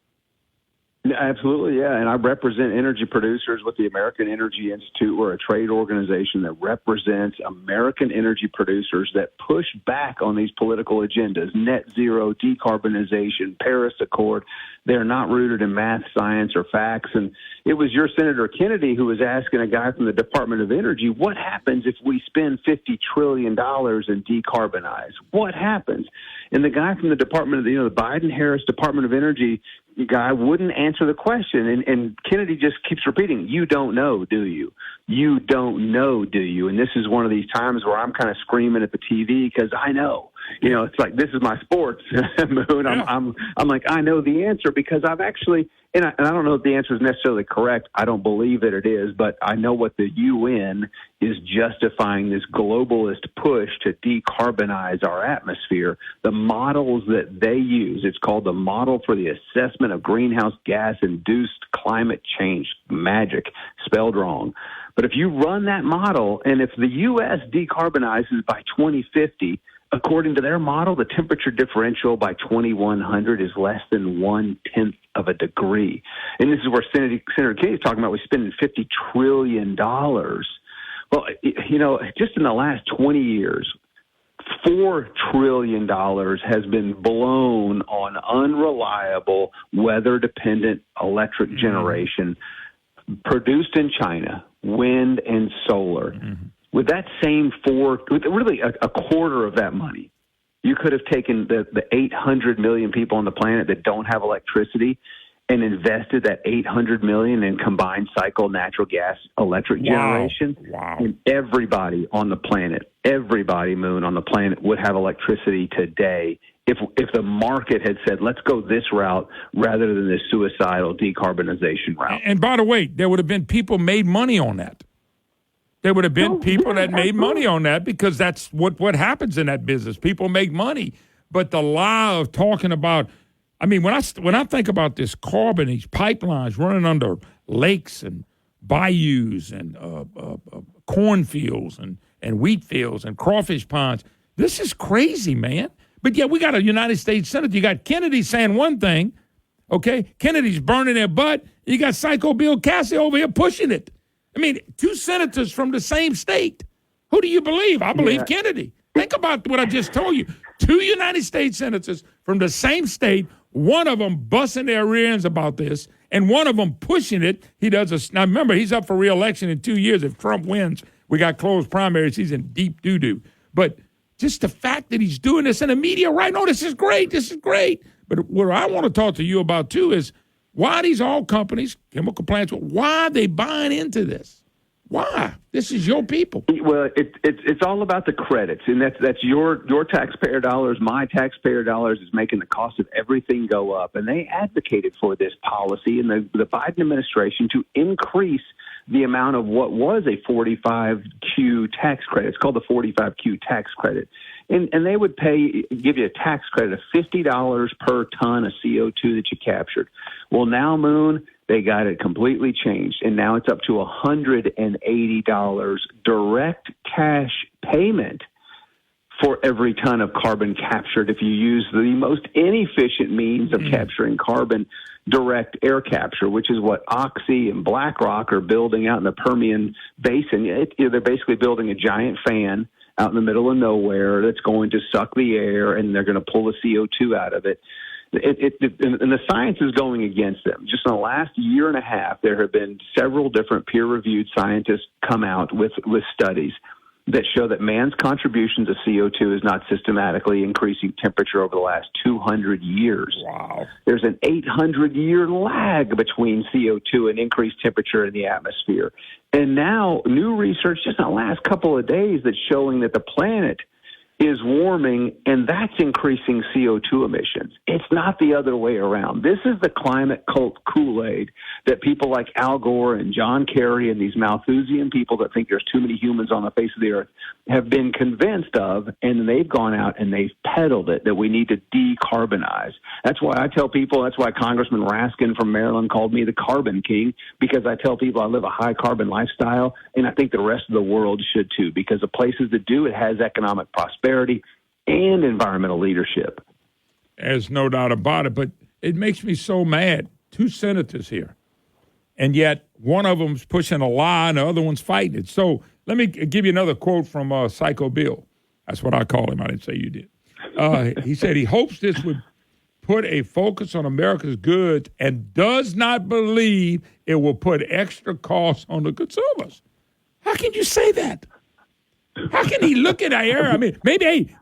Absolutely, yeah. And I represent energy producers with the American Energy Institute. We're a trade organization that represents American energy producers that push back on these political agendas, net zero, decarbonization, Paris Accord. They're not rooted in math, science, or facts. And it was your Senator Kennedy who was asking a guy from the Department of Energy, what happens if we spend $50 trillion and decarbonize? What happens? And the guy from the Department of, the Biden-Harris Department of Energy guy wouldn't answer the question. And Kennedy just keeps repeating, you don't know, do you? You don't know, do you? And this is one of these times where I'm kind of screaming at the TV because I know. It's like, this is my sports, Moon. I'm like, I know the answer because I've actually, and I don't know if the answer is necessarily correct. I don't believe that it is, but I know what the UN is justifying this globalist push to decarbonize our atmosphere. The models that they use, it's called the Model for the Assessment of Greenhouse Gas-Induced Climate Change, MAGIC, spelled wrong. But if you run that model, and if the U.S. decarbonizes by 2050, according to their model, the temperature differential by 2100 is less than 1/10 of a degree. And this is where Senator Kennedy is talking about we're spending $50 trillion. Well, just in the last 20 years, $4 trillion has been blown on unreliable, weather-dependent electric generation produced in China, wind and solar. Mm-hmm. With that same really a quarter of that money, you could have taken the 800 million people on the planet that don't have electricity and invested that 800 million in combined cycle natural gas electric generation. Wow. And everybody on the planet, Moon, on the planet would have electricity today if the market had said, let's go this route rather than this suicidal decarbonization route. And by the way, there would have been people made money on that. There would have been people that made money on that because that's what happens in that business. People make money. But the lie of talking about, when I think about this carbon, these pipelines running under lakes and bayous and cornfields and wheat fields and crawfish ponds, this is crazy, man. But yeah, we got a United States Senate. You got Kennedy saying one thing, okay? Kennedy's burning their butt. You got Psycho Bill Cassidy over here pushing it. Two senators from the same state. Who do you believe? I believe Kennedy. Think about what I just told you. 2 United States senators from the same state, one of them busting their rear ends about this, and one of them pushing it. Now remember, he's up for re-election in 2 years. If Trump wins, we got closed primaries. He's in deep doo-doo. But just the fact that he's doing this in the media right now, this is great. But what I want to talk to you about, too, is why these oil companies, chemical plants, why are they buying into this? Why? This is your people. Well, it's all about the credits, and that's your taxpayer dollars, my taxpayer dollars is making the cost of everything go up. And they advocated for this policy in the Biden administration to increase the amount of what was a 45Q tax credit. It's called the 45Q tax credit. And they would give you a tax credit of $50 per ton of CO2 that you captured. Well, now, Moon, they got it completely changed, and now it's up to $180 direct cash payment for every ton of carbon captured if you use the most inefficient means of capturing carbon, direct air capture, which is what Oxy and BlackRock are building out in the Permian Basin. They're basically building a giant fan out in the middle of nowhere that's going to suck the air, and they're going to pull the CO2 out of it. And the science is going against them. Just in the last year and a half, there have been several different peer-reviewed scientists come out with studies that show that man's contribution to CO2 is not systematically increasing temperature over the last 200 years. Wow. There's an 800-year lag between CO2 and increased temperature in the atmosphere. And now new research just in the last couple of days that's showing that the planet is warming, and that's increasing CO2 emissions. It's not the other way around. This is the climate cult Kool-Aid that people like Al Gore and John Kerry and these Malthusian people that think there's too many humans on the face of the earth have been convinced of, and they've gone out and they've peddled it, that we need to decarbonize. That's why I tell people, that's why Congressman Raskin from Maryland called me the carbon king, because I tell people I live a high carbon lifestyle, and I think the rest of the world should too, because the places that do it has economic prosperity and environmental leadership. There's no doubt about it, but it makes me so mad. 2 senators here, and yet one of them's pushing a lie and the other one's fighting it. So let me give you another quote from Psycho Bill. That's what I call him. I didn't say you did. He said he hopes this would put a focus on America's goods and does not believe it will put extra costs on the consumers. How can you say that? How can he look at our era? I mean,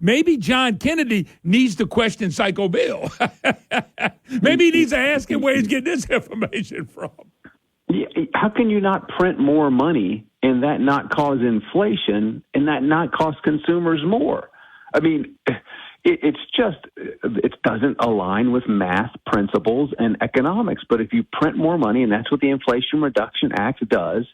maybe John Kennedy needs to question Psycho Bill. Maybe he needs to ask him where he's getting this information from. Yeah, how can you not print more money and that not cause inflation and that not cost consumers more? I mean, it doesn't align with math principles and economics. But if you print more money, and that's what the Inflation Reduction Act does,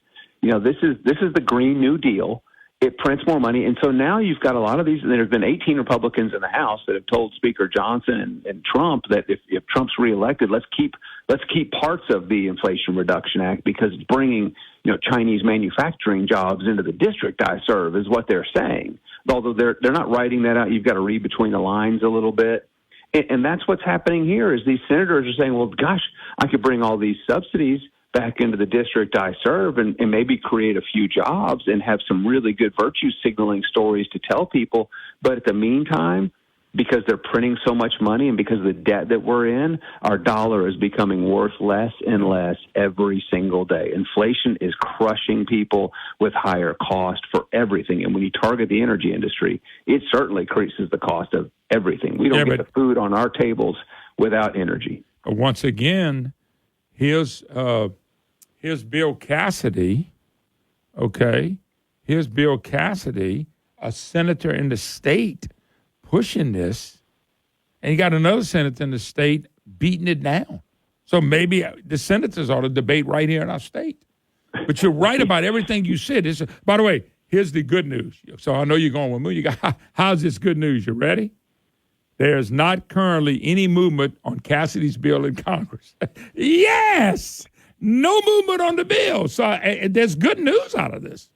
this is the Green New Deal. It prints more money. And so now you've got a lot of these, and there have been 18 Republicans in the House that have told Speaker Johnson and Trump that if Trump's reelected, let's keep parts of the Inflation Reduction Act because it's bringing, Chinese manufacturing jobs into the district I serve is what they're saying. Although they're not writing that out. You've got to read between the lines a little bit. And that's what's happening here is these senators are saying, well, gosh, I could bring all these subsidies back into the district I serve and maybe create a few jobs and have some really good virtue signaling stories to tell people. But at the meantime, because they're printing so much money and because of the debt that we're in, our dollar is becoming worth less and less every single day. Inflation is crushing people with higher cost for everything. And when you target the energy industry, it certainly increases the cost of everything. We don't get the food on our tables without energy. Once again, here's Bill Cassidy, okay? Here's Bill Cassidy, a senator in the state, pushing this, and you got another senator in the state beating it down. So maybe the senators ought to debate right here in our state. But you're right about everything you said. By the way, here's the good news. So I know you're going with me. How's this good news? You ready? There's not currently any movement on Cassidy's bill in Congress. Yes! No movement on the bill. So there's good news out of this.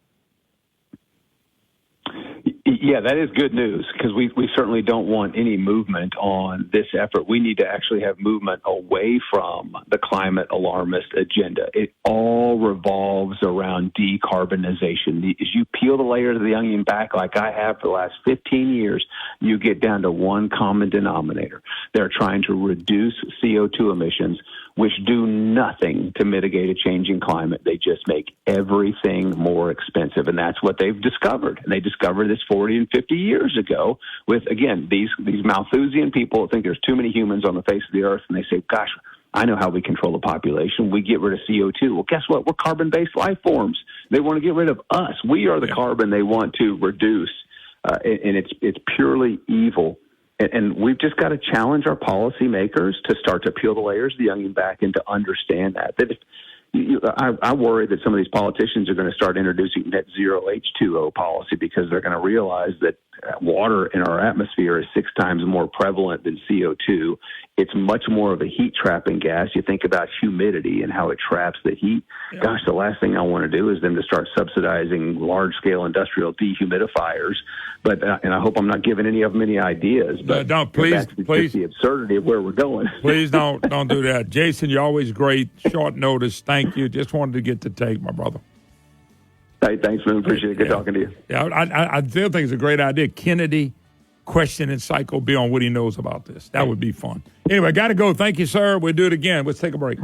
Yeah, that is good news because we certainly don't want any movement on this effort. We need to actually have movement away from the climate alarmist agenda. It all revolves around decarbonization. As you peel the layers of the onion back like I have for the last 15 years, you get down to one common denominator. They're trying to reduce CO2 emissions, which do nothing to mitigate a changing climate. They just make everything more expensive. And that's what they've discovered. And they discovered this 40 and 50 years ago with, again, these Malthusian people that think there's too many humans on the face of the earth. And they say, gosh, I know how we control the population. We get rid of CO2. Well, guess what? We're carbon-based life forms. They want to get rid of us. We are the carbon they want to reduce. And it's purely evil. And we've just got to challenge our policymakers to start to peel the layers of the onion back and to understand that. I worry that some of these politicians are going to start introducing net zero H2O policy because they're going to realize that water in our atmosphere is 6 times more prevalent than CO2. It's much more of a heat trapping gas. You think about humidity and how it traps the heat. Yeah. Gosh, the last thing I want to do is them to start subsidizing large-scale industrial dehumidifiers. But and I hope I'm not giving any of them any ideas. But don't, please, please. The absurdity of where we're going. Please don't do that. Jason, you're always great. Short notice. Thank you. Just wanted to get the take, my brother. Hey, thanks, man. Appreciate it. Good talking to you. Yeah, I still think it's a great idea. Kennedy questioning Psycho Bill on what he knows about this. That would be fun. Anyway, got to go. Thank you, sir. We'll do it again. Let's take a break.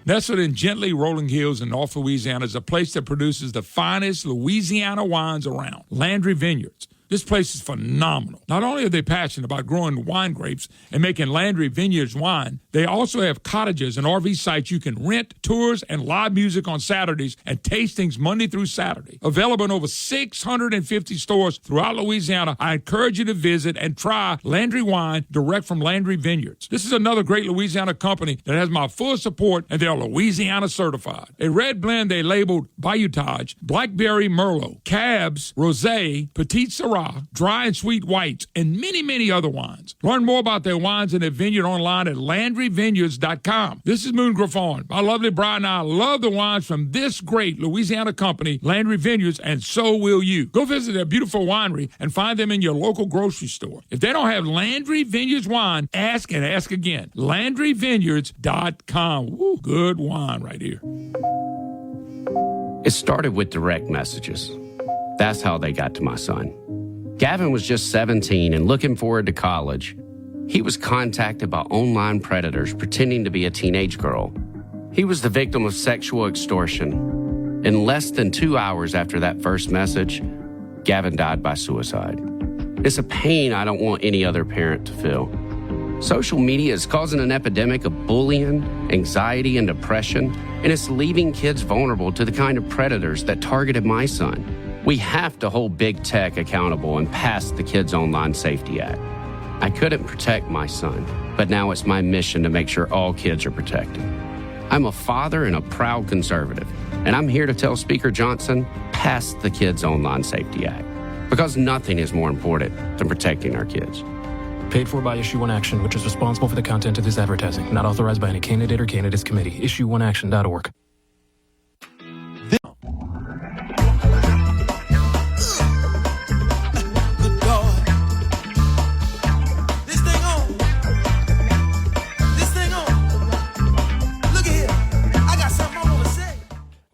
Nestled in gently rolling hills in North Louisiana is a place that produces the finest Louisiana wines around, Landry Vineyards. This place is phenomenal. Not only are they passionate about growing wine grapes and making Landry Vineyards wine, they also have cottages and RV sites you can rent, tours, and live music on Saturdays and tastings Monday through Saturday. Available in over 650 stores throughout Louisiana, I encourage you to visit and try Landry wine direct from Landry Vineyards. This is another great Louisiana company that has my full support, and they're Louisiana certified. A red blend they labeled Bayoutage, Blackberry Merlot, Cabs, Rosé, Petite Syrah, dry and sweet whites, and many, many other wines. Learn more about their wines and their vineyard online at LandryVineyards.com. This is Moon Griffon. My lovely bride and I love the wines from this great Louisiana company, Landry Vineyards, and so will you. Go visit their beautiful winery and find them in your local grocery store. If they don't have Landry Vineyards wine, ask and ask again. LandryVineyards.com. Woo, good wine right here. It started with direct messages. That's how they got to my son. Gavin was just 17 and looking forward to college. He was contacted by online predators pretending to be a teenage girl. He was the victim of sexual extortion. In less than 2 hours after that first message, Gavin died by suicide. It's a pain I don't want any other parent to feel. Social media is causing an epidemic of bullying, anxiety, and depression, and it's leaving kids vulnerable to the kind of predators that targeted my son. We have to hold big tech accountable and pass the Kids Online Safety Act. I couldn't protect my son, but now it's my mission to make sure all kids are protected. I'm a father and a proud conservative, and I'm here to tell Speaker Johnson, pass the Kids Online Safety Act, because nothing is more important than protecting our kids. Paid for by Issue One Action, which is responsible for the content of this advertising. Not authorized by any candidate or candidates committee. IssueOneAction.org.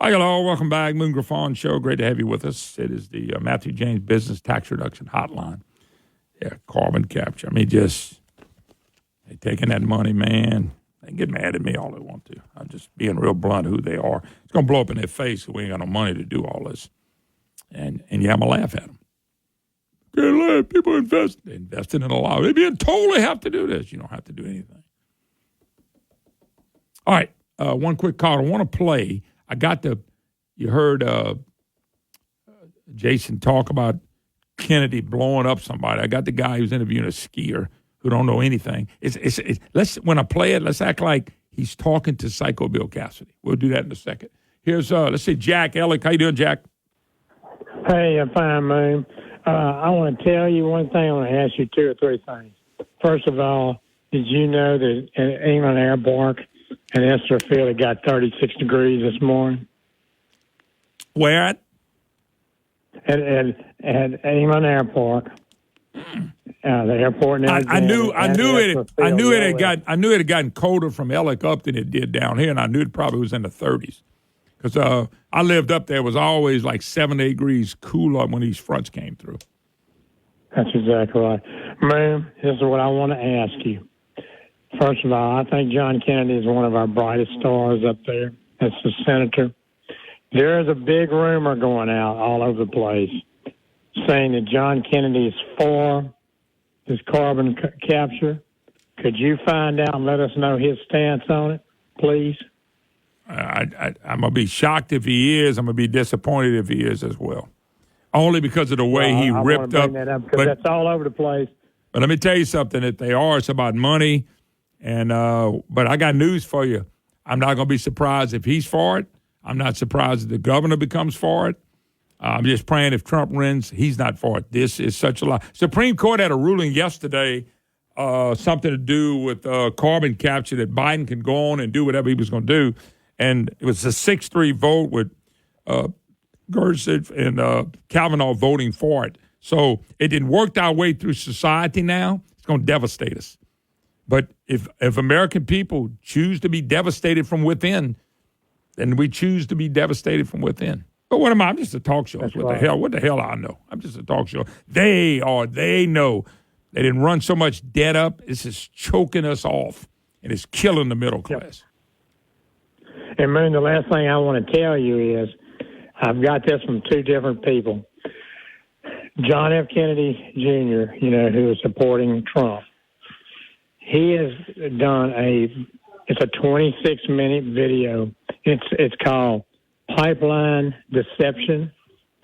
Hi, hello. Welcome back. Moon Griffon Show. Great to have you with us. It is the Matthew James Business Tax Reduction Hotline. Yeah, carbon capture. I mean, just they taking that money, man. They can get mad at me all they want to. I'm just being real blunt who they are. It's going to blow up in their face if we ain't got no money to do all this. And yeah, I'm going to laugh at them. Can't laugh. People invest. They invested in a lot. They being told they have to do this. You don't have to do anything. All right. One quick call. I want to play. I got you heard Jason talk about Kennedy blowing up somebody. I got the guy who's interviewing a skier who don't know anything. When I play it, let's act like he's talking to Psycho Bill Cassidy. We'll do that in a second. Here's, let's see, Jack Ellick. How you doing, Jack? Hey, I'm fine, man. I want to tell you one thing. I want to ask you 2 or 3 things. First of all, did you know that at England Airport and Esther Field, it got 36 degrees this morning? Where at? At England Airport. The airport. I knew it had gotten colder from Ellick up than it did down here, and I knew it probably was in the 30s. Because I lived up there, it was always like 7 to 8 degrees cooler when these fronts came through. That's exactly right. Man, this is what I want to ask you. First of all, I think John Kennedy is one of our brightest stars up there. That's the senator. There is a big rumor going out all over the place saying that John Kennedy is for this carbon capture. Could you find out and let us know his stance on it, please? I'm going to be shocked if he is. I'm going to be disappointed if he is as well. Only because of the way he ripped up. Because that's all over the place. But let me tell you something. That they are. It's about money. And but I got news for you. I'm not going to be surprised if he's for it. I'm not surprised if the governor becomes for it. I'm just praying if Trump wins, he's not for it. This is such a lot. Supreme Court had a ruling yesterday, something to do with carbon capture, that Biden can go on and do whatever he was going to do. And it was a 6-3 vote with Gorsuch and Kavanaugh voting for it. So it didn't work our way through society now. It's going to devastate us. But if American people choose to be devastated from within, then we choose to be devastated from within. But what am I? I'm just a talk show. That's what right. the hell? What the hell I know? I'm just a talk show. They know. They didn't run so much debt up. This is choking us off, and it's killing the middle class. And, Moon, the last thing I want to tell you is I've got this from two different people. John F. Kennedy Jr., who is supporting Trump, he has done it's a 26-minute video. It's called Pipeline Deception.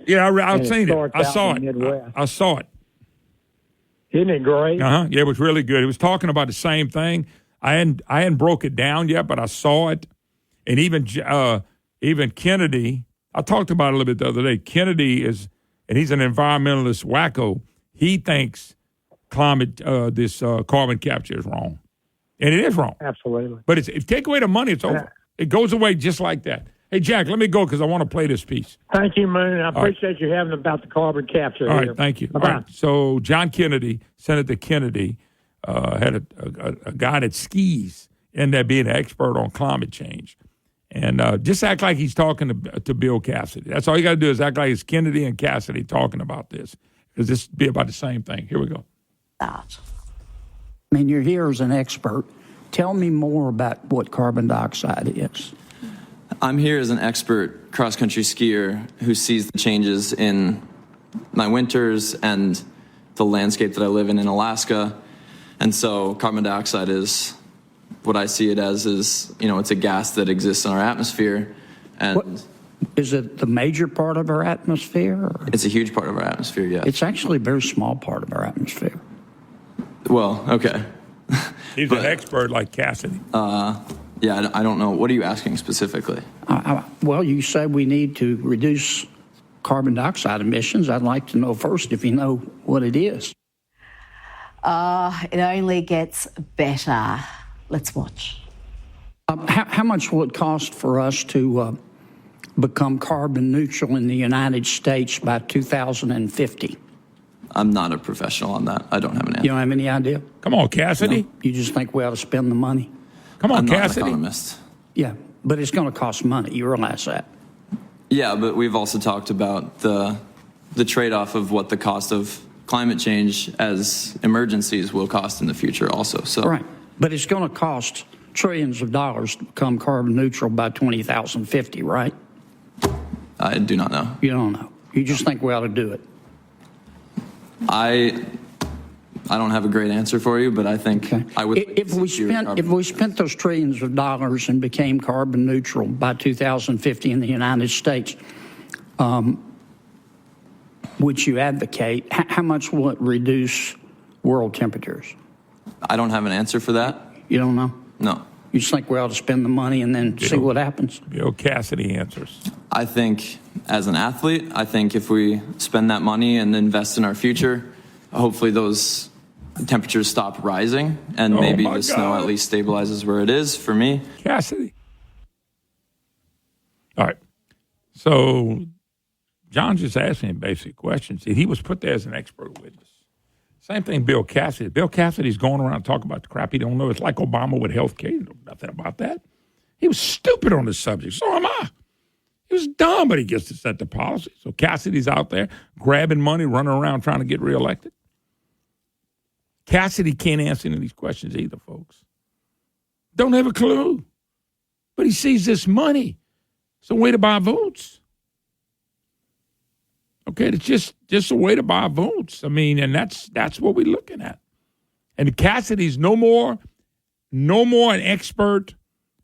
Yeah, I've seen it. I saw it. I saw it. Isn't it great? Yeah, it was really good. It was talking about the same thing. I hadn't broke it down yet, but I saw it. And even Kennedy, I talked about it a little bit the other day. Kennedy and he's an environmentalist wacko. He thinks this carbon capture is wrong. And it is wrong. Absolutely. But if you take away the money, it's over. Yeah. It goes away just like that. Hey, Jack, let me go because I want to play this piece. Thank you, Moon. I appreciate you having about the carbon capture. All here. right, thank you. Bye-bye. All right, so John Kennedy, Senator Kennedy, had a guy that skis, ended up being an expert on climate change. And just act like he's talking to Bill Cassidy. That's all you got to do is act like it's Kennedy and Cassidy talking about this, because this would be about the same thing. Here we go. I mean, you're here as an expert. Tell me more about what carbon dioxide is. I'm here as an expert cross-country skier who sees the changes in my winters and the landscape that I live in Alaska. And so carbon dioxide is what I see it as is, it's a gas that exists in our atmosphere. And is it the major part of our atmosphere? Or? It's a huge part of our atmosphere, yes. It's actually a very small part of our atmosphere. Well, okay. He's an expert like Cassidy. Yeah, I don't know. What are you asking specifically? Well, you say we need to reduce carbon dioxide emissions. I'd like to know first if you know what it is. It only gets better. Let's watch. How much will it cost for us to become carbon neutral in the United States by 2050? I'm not a professional on that. I don't have an answer. You don't have any idea? Come on, Cassidy. No, you just think we ought to spend the money? Come on, I'm Cassidy. Not an economist. Yeah, but it's going to cost money. You realize that? Yeah, but we've also talked about the trade-off of what the cost of climate change as emergencies will cost in the future also. So right, but it's going to cost trillions of dollars to become carbon neutral by 2050, right? I do not know. You don't know. You just think we ought to do it. I don't have a great answer for you, but I think I would. If we spent those trillions of dollars and became carbon neutral by 2050 in the United States, which you advocate, how much will it reduce world temperatures? I don't have an answer for that. You don't know? No. You just think we ought to spend the money and then see what happens? Bill Cassidy answers. I think as an athlete, I think if we spend that money and invest in our future, hopefully those temperatures stop rising and maybe the snow at least stabilizes where it is for me. Cassidy. All right. So John just asked me basic questions. He was put there as an expert witness. Same thing Bill Cassidy. Bill Cassidy's going around talking about the crap he don't know. It's like Obama with health care. He knows nothing about that. He was stupid on this subject. So am I. He was dumb, but he gets to set the policy. So Cassidy's out there grabbing money, running around trying to get reelected. Cassidy can't answer any of these questions either, folks. Don't have a clue. But he sees this money. It's a way to buy votes. Okay, it's just a way to buy votes. I mean, and that's what we're looking at. And Cassidy's no more an expert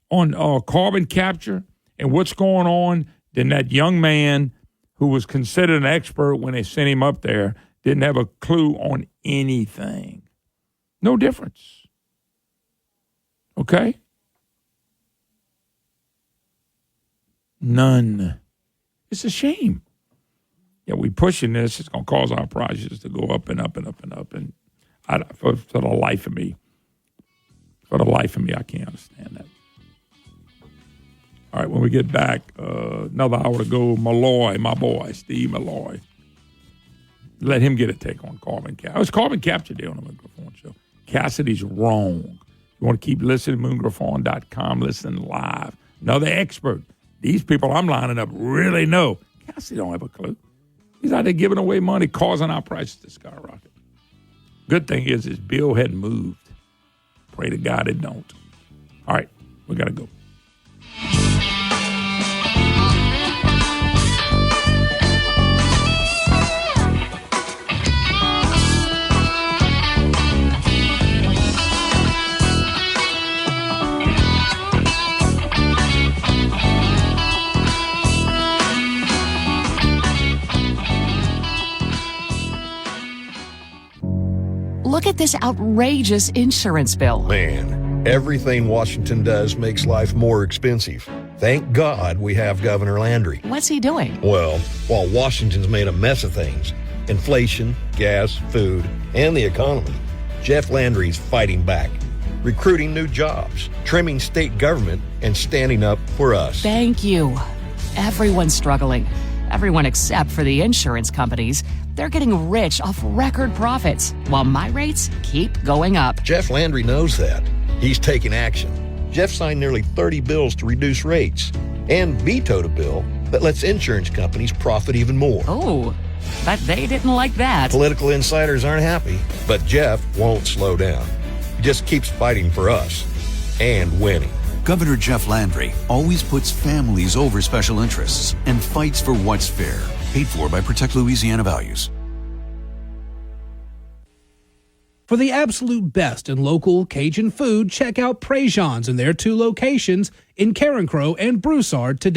on carbon capture and what's going on than that young man who was considered an expert when they sent him up there, didn't have a clue on anything. No difference. Okay? None. It's a shame. Yeah, we pushing this. It's going to cause our prices to go up and up and up and up. And for the life of me, I can't understand that. All right, when we get back, another hour to go. Malloy, my boy, Steve Malloy. Let him get a take on carbon capture. It's carbon capture day on the Moon Griffon Show. Cassidy's wrong. You want to keep listening, moongriffon.com, listen live. Another expert. These people I'm lining up really know. Cassidy don't have a clue. He's out there giving away money, causing our prices to skyrocket. Good thing is his bill hadn't moved. Pray to God it don't. All right, we got to go. Look at this outrageous insurance bill. Man, everything Washington does makes life more expensive. Thank God we have Governor Landry. What's he doing? Well, while Washington's made a mess of things, inflation, gas, food, and the economy, Jeff Landry's fighting back, recruiting new jobs, trimming state government, and standing up for us. Thank you. Everyone's struggling. Everyone except for the insurance companies. They're getting rich off record profits, while my rates keep going up. Jeff Landry knows that. He's taking action. Jeff signed nearly 30 bills to reduce rates and vetoed a bill that lets insurance companies profit even more. Oh, but they didn't like that. Political insiders aren't happy, but Jeff won't slow down. He just keeps fighting for us and winning. Governor Jeff Landry always puts families over special interests and fights for what's fair. Paid for by Protect Louisiana Values. For the absolute best in local Cajun food, check out Prejean's in their 2 locations in Carencro and Broussard today.